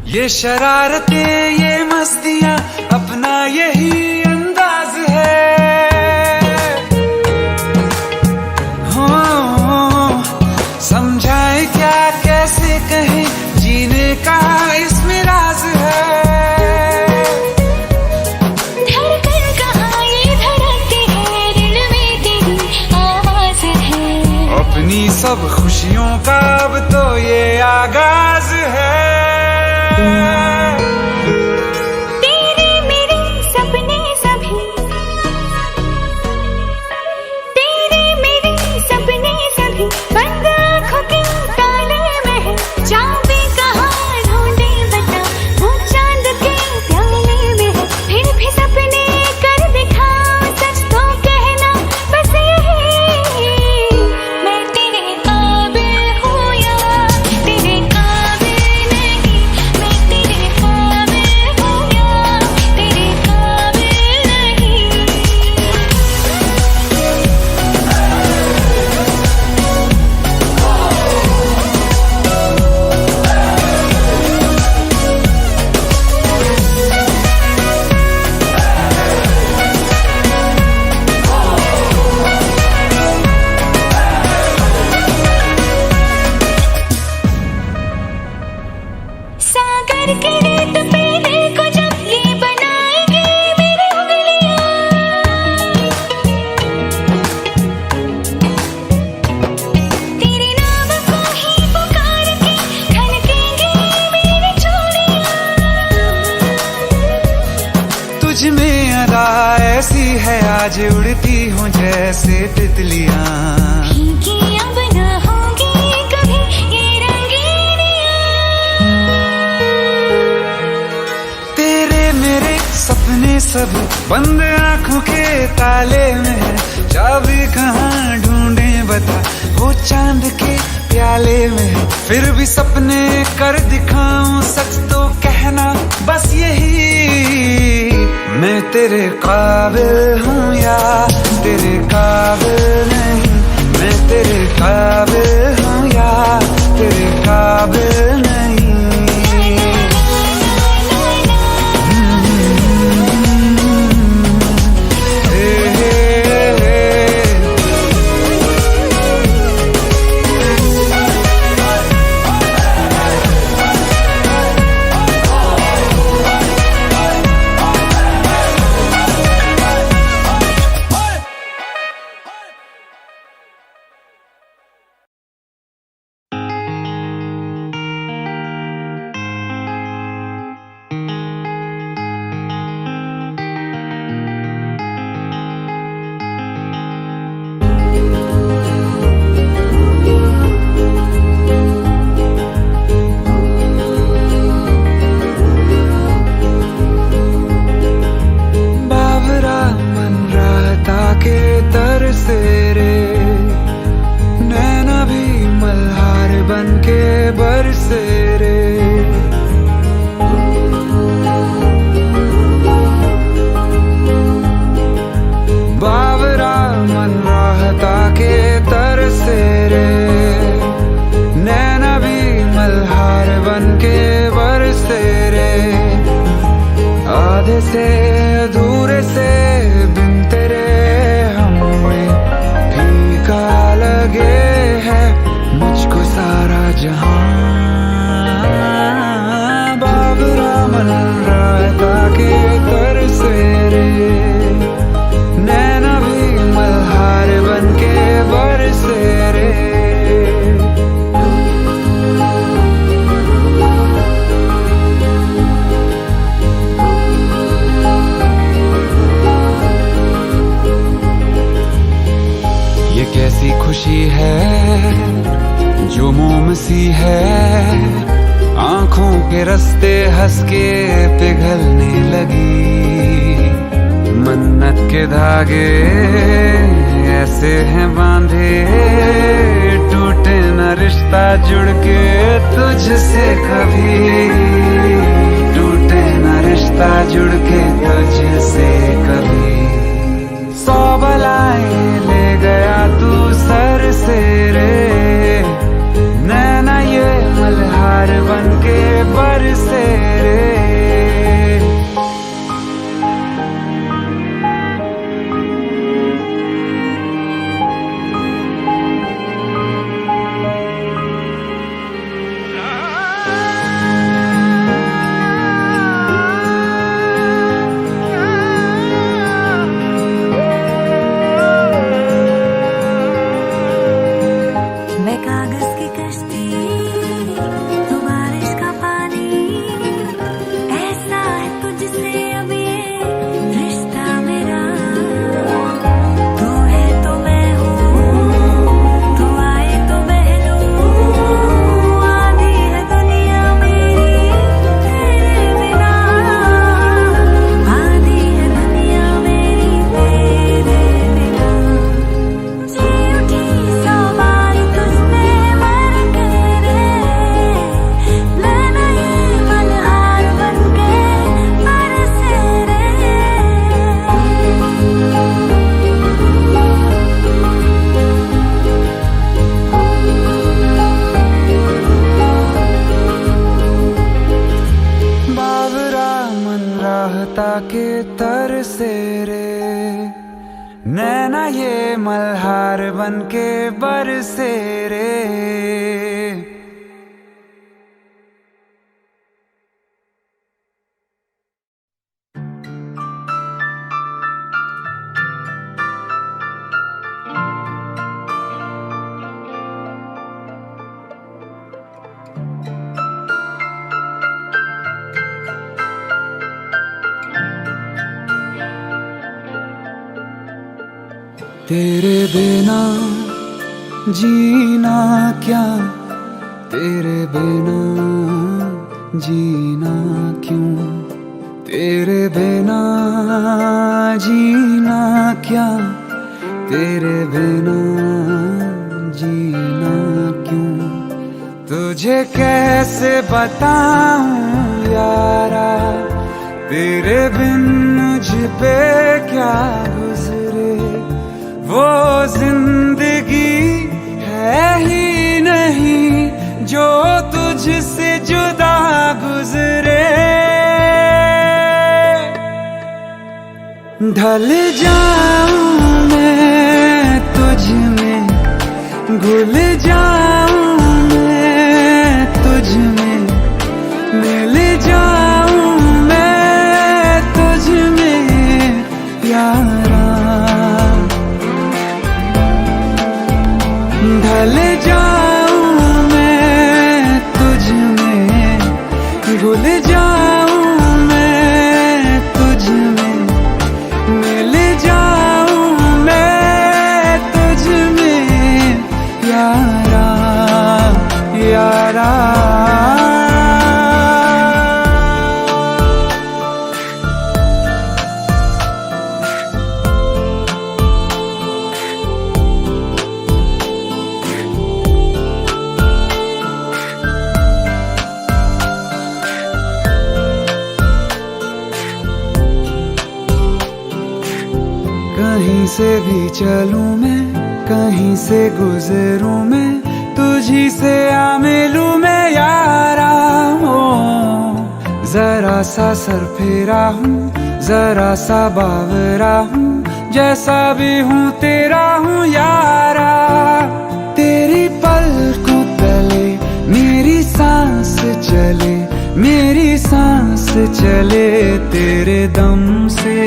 ये शरारतें ये मस्तियां अपना यही अंदाज है। हो समझाए क्या कैसे कहें, जीने का इसमें राज है। धड़कन कहाँ ये धड़कती है, दिल में तेरी आवाज है। अपनी सब खुशियों का अब तो ये आगाज है। तेरे मेरे सपने सभी, तेरे मेरे सपने सभी बंद आँखों के ताले में है। चाबी कहाँ ढूंढे बता, वो चांद के प्याले में है। फिर भी सपने कर दिखाओ, सच तो कहना बस यही। मैं तेरे काबिल हूँ या तेरे काबिल है आज उड़ती हूँ जैसे तितलियां। भीगी अब न होगी कभी ये रंगीनियां। तेरे मेरे सपने सब बंद आंखों के ताले में है, चाबी कहाँ ढूंढे बता वो चांद के प्याले में है। फिर भी सपने कर दिखाऊं सच तो कहना बस यही, मैं तेरे काबिल हूँ या तेरे काबिल नहीं। मैं तेरे काबिल हूँ या तेरे काबिल नहीं। से अधूरे से बिन तेरे हमें फीका लगे है मुझको सारा जहां। बाबरा मन राता के तरसे रे, नैना भी मल्हार बन के बरसे रे। कैसी खुशी है जो मोम सी है, आंखों के रास्ते हंस के पिघलने लगी। मन्नत के धागे ऐसे हैं बांधे, टूटे न रिश्ता जुड़ के तुझसे कभी। टूटे न रिश्ता जुड़ के तुझसे कभी। 100 बलाएं ले गया तू सर से रे, नैना ये मल्हार बन के बरसे रे। के तरसे रे, नैना ये मल्हार बन के बरसे रे। तेरे बिना जीना क्या, तेरे बिना जीना क्यों, तेरे बिना जीना क्या, तेरे बिना जीना क्यों। तुझे कैसे बताऊं यारा, तेरे बिन मुझ पे क्या गुजरे। वो जिंदगी है ही नहीं जो तुझसे जुदा गुजरे। ढल जाऊं मैं तुझ में, घुल जाऊं मैं तुझ में, मिल जाऊं मैं तुझ में यारा। ढल जाऊं मैं तुझ में, घुल जाऊं मैं तुझ में, मिल जाऊं मैं तुझ में यारा, यारा। कहीं से भी चलूं मैं, कहीं से गुजरूं मैं, तुझी से आ मिलूं मैं यारा। हो जरा सा सर फेरा हूँ, जरा सा बावरा हूँ, जैसा भी हूँ तेरा हूँ यारा। तेरी पलकों तले मेरी सांस चले, मेरी सांस चले तेरे दम से।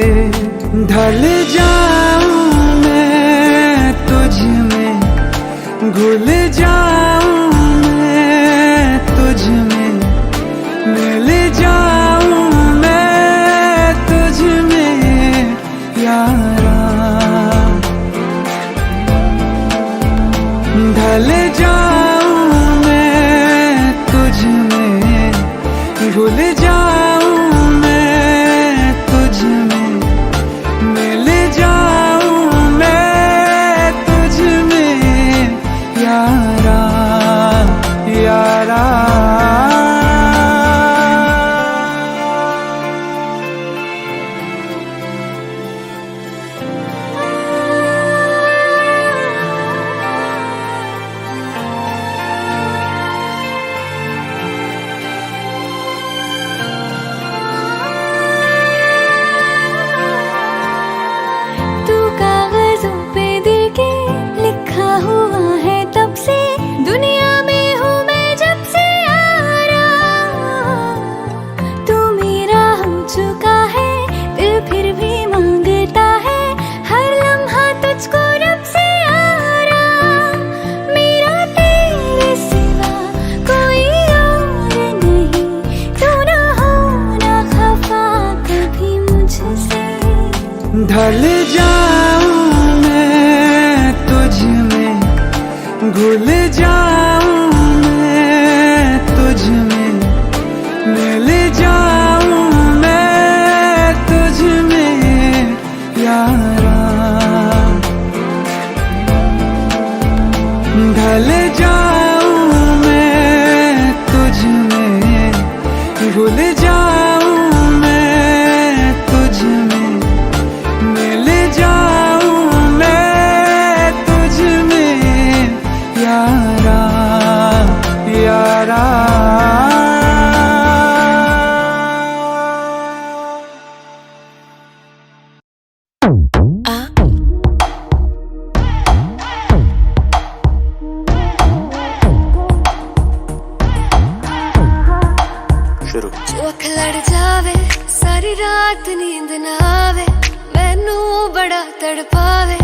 ढल जाऊं मैं तुझ में, घुल जाऊं मैं तुझ में, मिल जाऊं मैं तुझ में यारा। ढल जाऊं मैं तुझ में, घुल जाऊं मैं तुझ में, मिल जाऊं मैं तुझ में यारा, यारा। ढल जाऊं मैं तुझ में, घुल जाऊं मैं तुझ में, मिल जाऊं मैं तुझ में यारा। ढल जाऊं मैं तुझ में, घुल जाऊं मैं तुझ में, मिल जाऊं मैं तुझ में यारा, यारा। जो अख लड़ जावे सारी रात नींद ना आवे, मैनू बड़ा तड़पावे,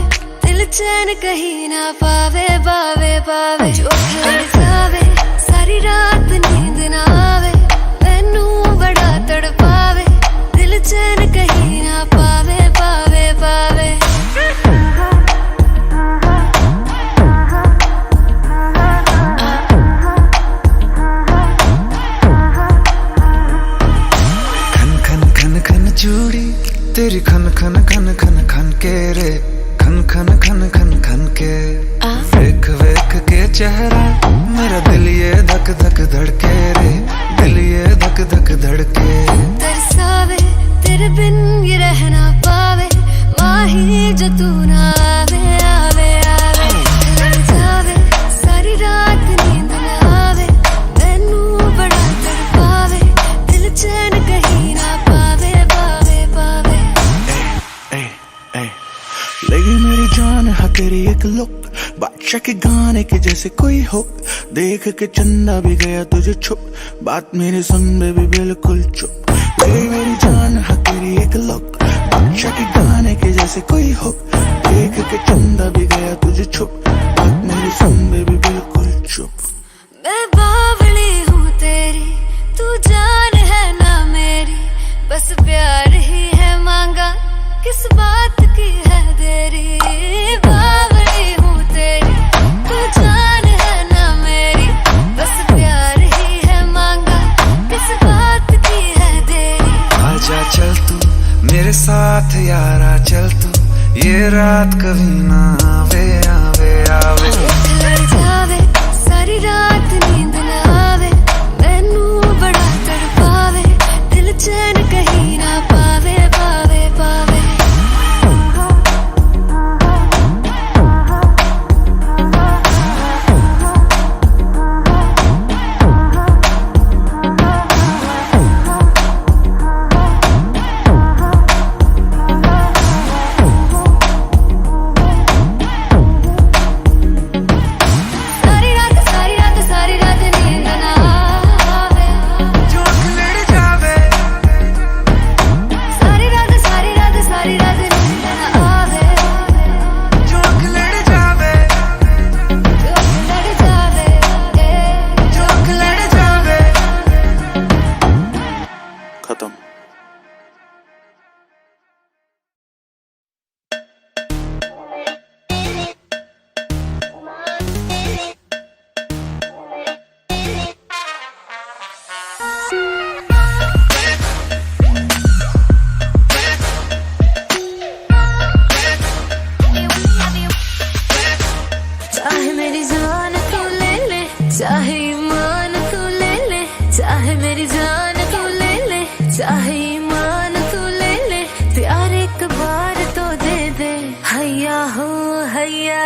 दिल चैन कहीं ना पावे, पावे पावे। जो अख लड़ जावे सारी रात नींद ना आवे, मैनू बड़ा तड़पावे, दिल चैन कहीं ना पावे, पावे पावे। खन खन खन खन खन के वेख वेख के चेहरा मेरा दिल ये धक धक धड़के रे, दिल ये धक धक धड़के। तरसावे तेरे बिन ये रह ना पावे, माही जो तू ना आवे आवे आवे। लड़ जावे सारी रात नींद ना आवे, मैनू बड़ा तड़पावे, दिल चैन कहीं ना पावे पावे पावे। लगी मेरी जान हाँ तेरी एक लुक, बादशाह के गाने के जैसे कोई हो, देख के चंदा भी गया तुझे छुप, बात मेरी सुन बेबी बिल्कुल चुप। लगी मेरी जान हाँ तेरी एक लुक, बादशाह के गाने के जैसे कोई हो, देख के चंदा भी गया तुझे छुप, बात मेरी सुन बेबी बिल्कुल चुप। मैं बावली हूँ तेरी, तू जान है ना मेरी, बस प्यार ही है मांगा, किस बात की है देरी। बावली हूँ तेरी, तू जान है ना मेरी, बस प्यार ही है मांगा, किस बात की है देरी। आजा चल तू मेरे साथ यारा, चल तू ये रात कभी ना आवे आवे आवे। लड़ जावे सारी रात नींद ना आवे, मैनू बड़ा तड़पावे, दिल चैन कहीं ना पावे पावे पावे। खत्म। चाहे मेरी जान तू ले ले, चाहे ईमान तू ले ले, चाहे मेरी जान तू ले ले, चाहे ईमान तू ले ले, प्यार एक बार तो दे दे, हैया हो हैया।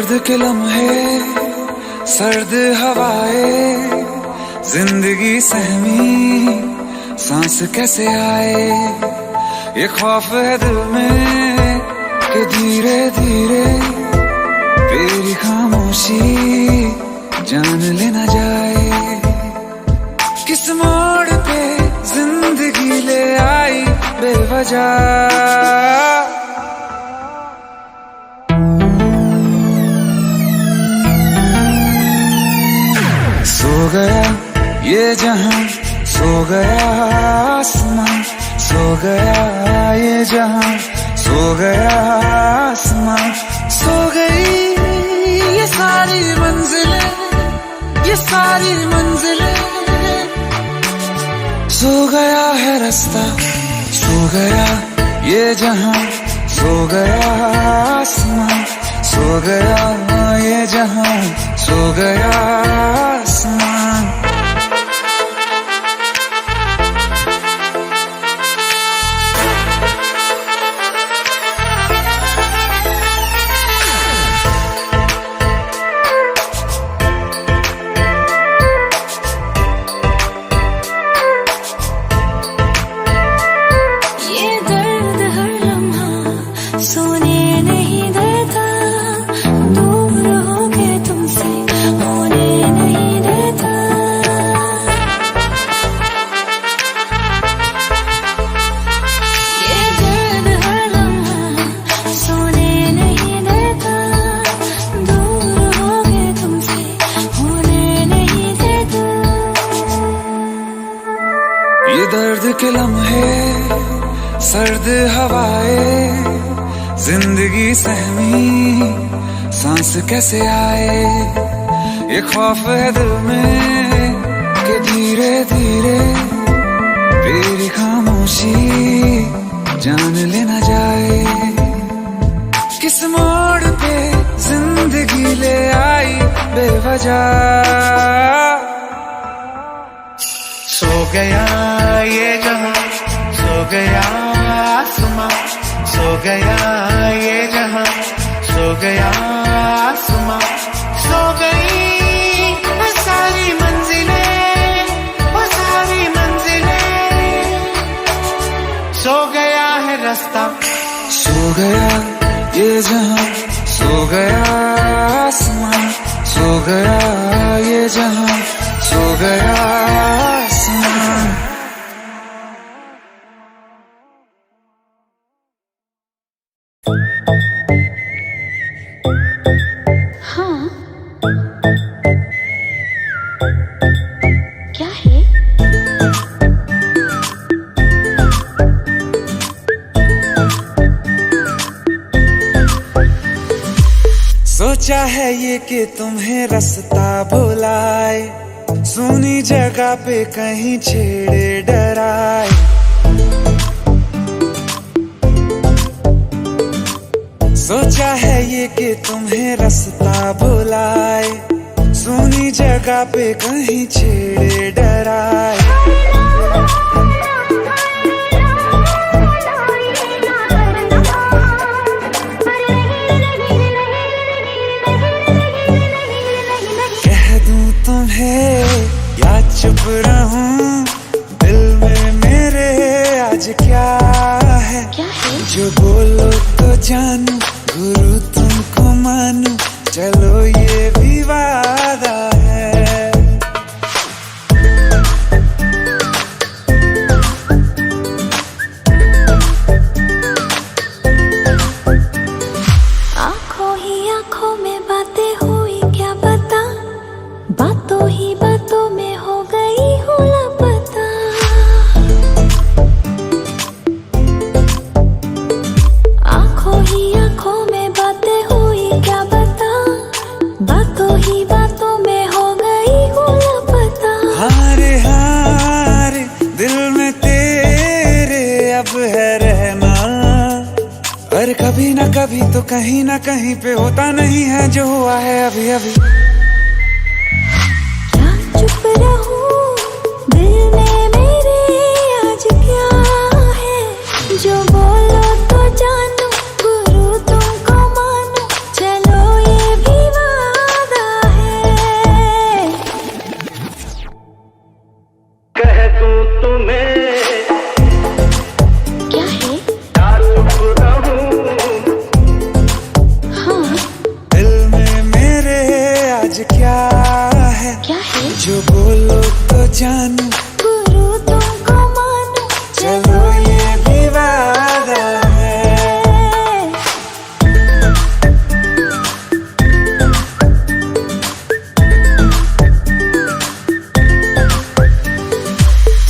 दर्द के लम्हे, सर्द हवाएं, जिंदगी सहमी सांस कैसे आए। ये खौफ है दिल में कि धीरे धीरे तेरी खामोशी जान लेना जाए। किस मोड़ पे जिंदगी ले आई बेवजह। सो गया ये जहां, सो गया आसमां, सो गया ये जहां, सो गया आसमां, सो गई ये सारी मंजिलें, ये सारी मंजिलें। सो गया है रास्ता, सो गया ये जहां, सो गया आसमां, सो गया ये जहां, सो गया आसमां। ये दर्द के लम्हे, सर्द हवाएं, जिंदगी सहमी सांस कैसे आए। ये खौफ है दिल में कि धीरे धीरे तेरी खामोशी जान लेना जाए। किस मोड़ पे जिंदगी ले आई बेवजह। सो गया ये जहां, सो गया आसमां, सो गया ये जहां, सो गया आसमां, सो गई वो सारी मंजिलें, वो सारी मंजिलें। सो गया है रास्ता, सो गया ये जहां, सो गया आसमां, सो गया ये जहां, सो गया आसमां। हाँ, क्या है? सोचा है ये कि तुम्हें रास्ता भुलाए, सुनी जगह पे कहीं छेड़े डराए। सोचा है ये कि तुम्हें रास्ता भुलाए, सुनी जगह पे कहीं छेड़े डराए। कह दूं तुम्हें या चुप रहूं, दिल में मेरे आज क्या है? क्या है? जो बोलो तो जानू, गुरु तुमको मानू, चलो ये भी वादा है। आंखों ही आंखों में बातें हुई क्या पता, बातों ही बातों में हो गई हूँ लापता। आंखों ही आंखों में बातें हुई क्या पता, बातों ही बातों में हो गई हूँ लापता। हारे हारे दिल में तेरे अब है रहना, पर कभी ना कभी तो कहीं ना कहीं पे होता नहीं है जो हुआ है अभी अभी। क्या चुप रहूं, दिल में मेरे आज क्या है? जो बोलो तो जानू, गुरु तुमको मानू, चलो ये भी में क्या है? क्या चुप रहूं? हाँ दिल में मेरे आज क्या है क्या है? जो बोलो तो जानू, गुरु तुमको मानो, चलो ये भी वादा है।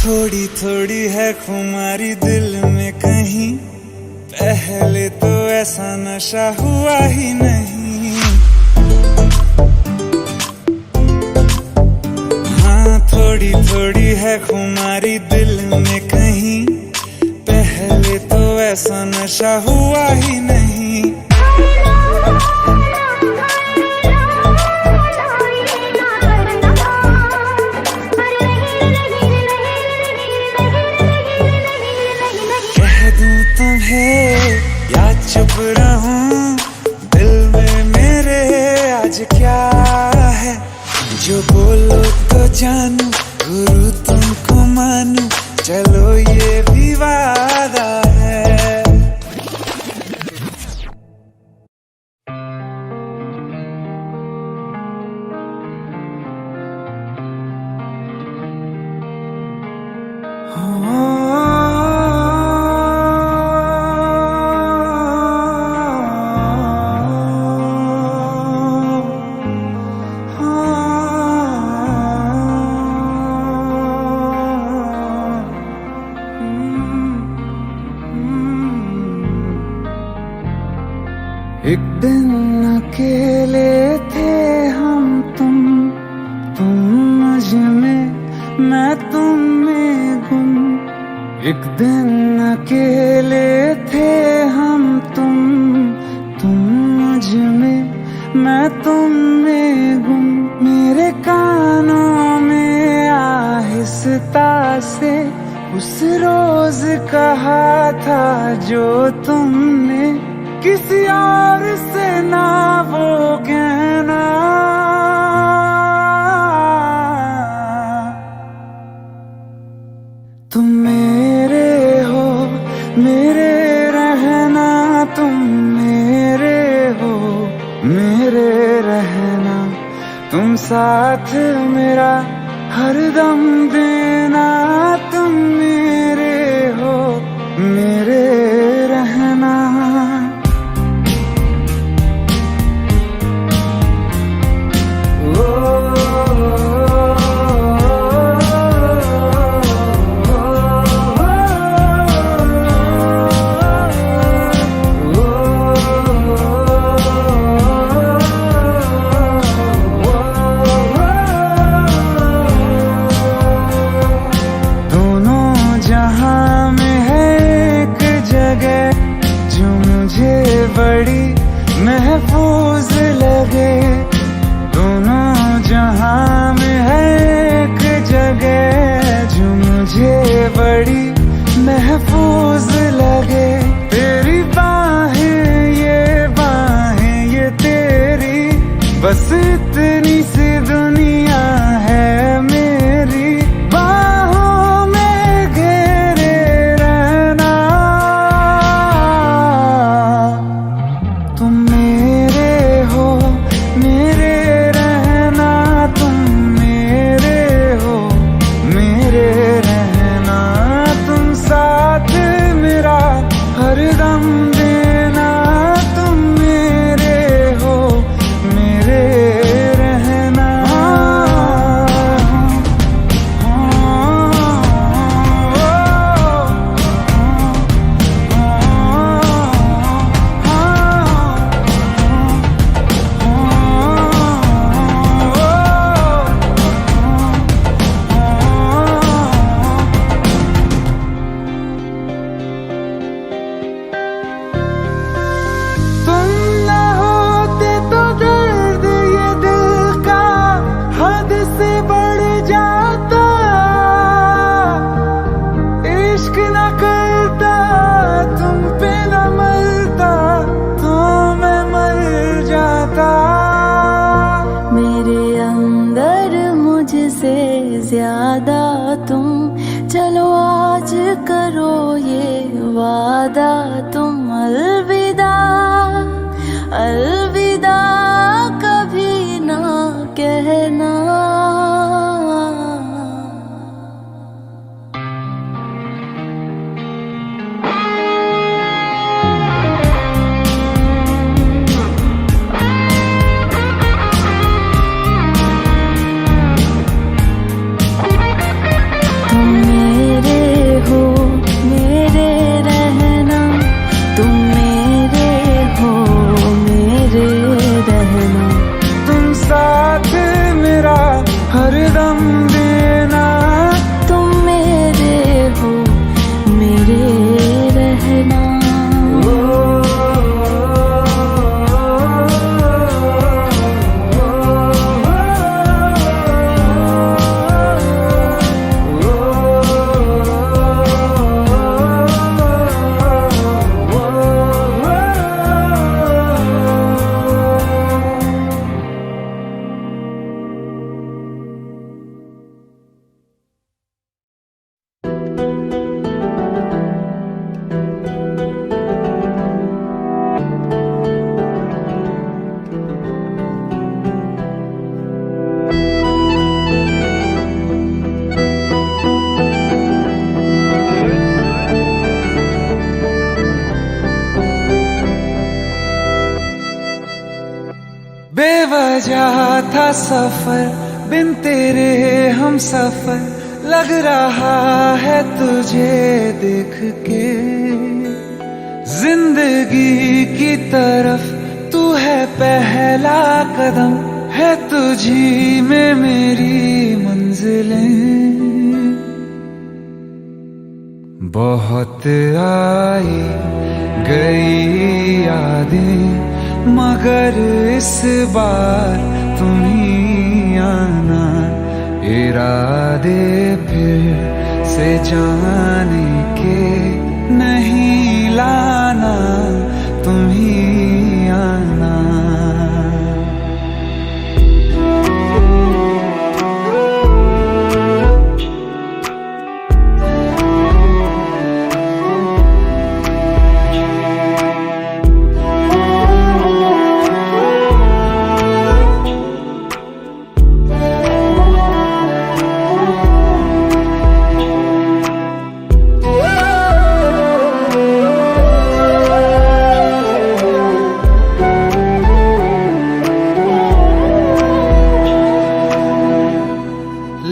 थोड़ी थोड़ी है खुमारी दिल में कहीं, पहले तो ऐसा नशा हुआ ही नहीं। हाँ थोड़ी थोड़ी है खुमारी दिल में कहीं, पहले तो ऐसा नशा हुआ ही नहीं। कह दूं तुम्हें या चुप रहूं, दिल में मेरे आज क्या है जो बोलो तो जानू, गुरु तुमको मानू, चलो ये भी वादा है। एक दिन अकेले थे हम तुम मुझ में, मैं तुम में गुम। एक दिन अकेले थे हम तुम मुझ में, मैं तुम में गुम। मेरे कानों में आहिस्ता से उस रोज कहा था जो तुमने, किसी और से ना वो कहना। तुम मेरे हो, मेरे रहना, तुम मेरे हो, मेरे रहना। तुम साथ मेरा हरदम देना, तुम मेरे हो, मेरे रहना। बड़ी महफूज लगे, दोनों जहां में है एक जगह जो मुझे बड़ी महफूज लगे। तेरी बाहें ये तेरी, बस इतनी सी दुनिया है मेरी। बाहों में घेरे रहना, तुम मेरे हो, मेरे रहना, तुम मेरे हो, मेरे रहना। तुम साथ मेरा हरदम देना, तुम मेरे हो, मेरे रहना। तुम न होते तो दर्द ये दिल का हद से बढ़ जाता। इश्क न करता, तुम पे न मरता, तो मैं मर जाता। मेरे अंदर मुझसे ज्यादा तुम चलो आज करो ये वादा तुम, अलविदा अलविदा कभी ना कहना। हरदम देना, तुम मेरे हो मेरे रहना। बेवजह था सफर, बिन तेरे हम सफर, लग रहा है तुझे देख के। जिंदगी की तरफ तू है पहला कदम, है तुझी में मेरी मंजिलें। बहुत आई गई यादें, मगर इस बार तुम ही आना। इरादे फिर से जाने के नहीं लाना, तुम ही आना।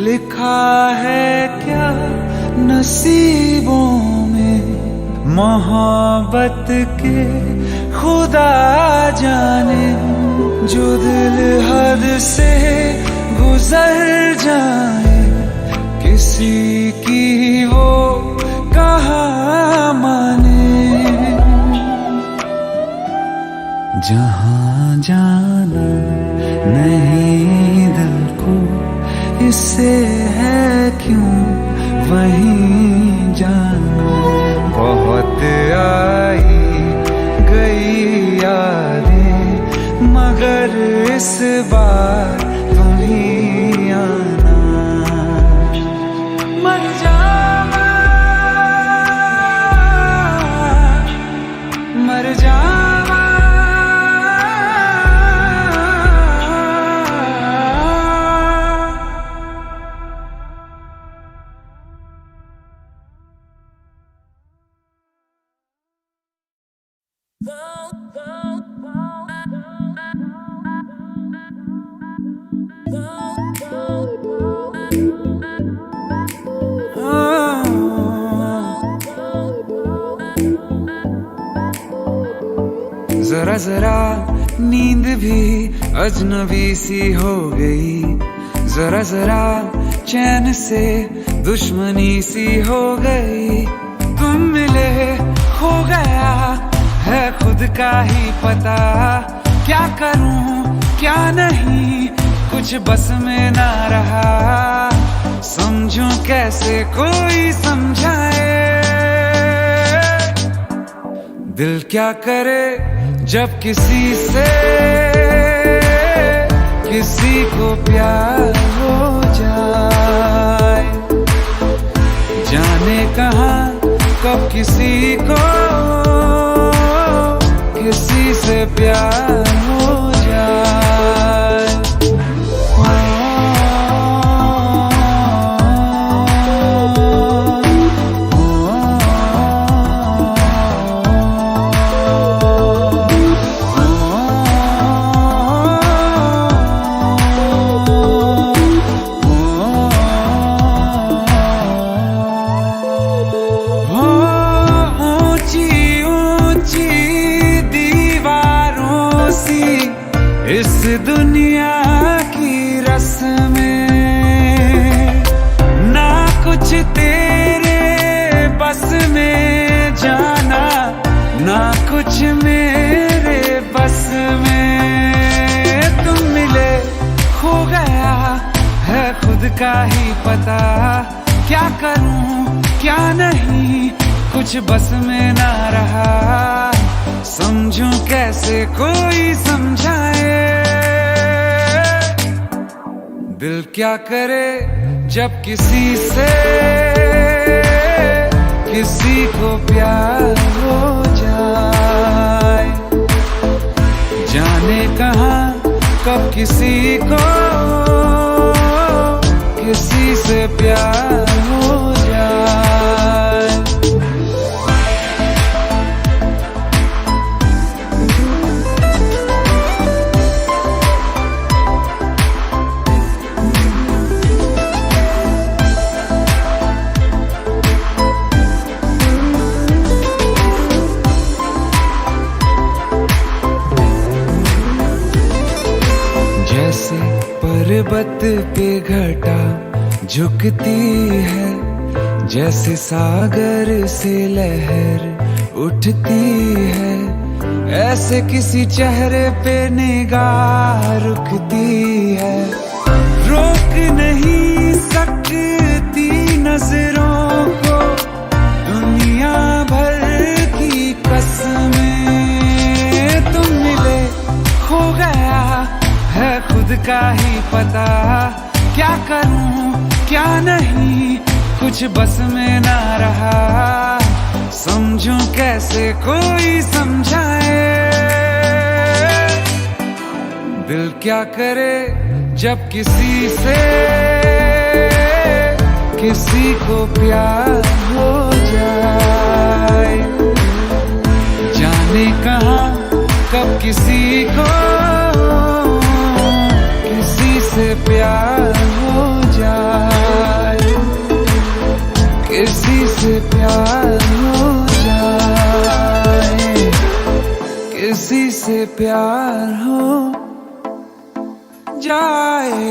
लिखा है क्या नसीबों में मोहब्बत के खुदा जाने, जो दिल हद से गुजर जाए, किसी की वो कहाँ माने। जहाँ जाना नहीं दिल को, इससे है क्यों वहीं जाना। बहुत आई गई यादें, मगर इस बार तुम ही आना। मर जावा मर जावा, जरा जरा नींद भी अजनबी सी हो गई, जरा जरा चैन से दुश्मनी सी हो गई। तुम मिले हो गया है खुद का ही पता, क्या करूं क्या नहीं कुछ बस में ना रहा। समझूं कैसे कोई समझाए, दिल क्या करे जब किसी से किसी को प्यार हो जाए। जाने कहाँ कब किसी को किसी से प्यार हो जाए। इस दुनिया की रस्में ना कुछ तेरे बस में जाना, ना कुछ मेरे बस में। तुम मिले खो गया है खुद का ही पता, क्या करूं क्या नहीं कुछ बस में ना रहा। समझूं कैसे कोई समझाए, दिल क्या करे जब किसी से किसी को प्यार हो जाए। जाने कहाँ कब किसी को किसी से प्यार हो जाए। जैसे पर्वत पे घटा झुकती है, जैसे सागर से लहर उठती है, ऐसे किसी चेहरे पे निगाह रुकती है। रोक नहीं सकती नजरों को दुनिया भर की कसमें। तुम मिले खो गया है खुद का ही पता, क्या करूं क्या नहीं कुछ बस में ना रहा। समझूं कैसे कोई समझाए, दिल क्या करे जब किसी से किसी को प्यार हो जाए। जाने कहाँ कब किसी को किसी से प्यार हो जाए, किसी से प्यार हो जाए, किसी से प्यार हो जाए।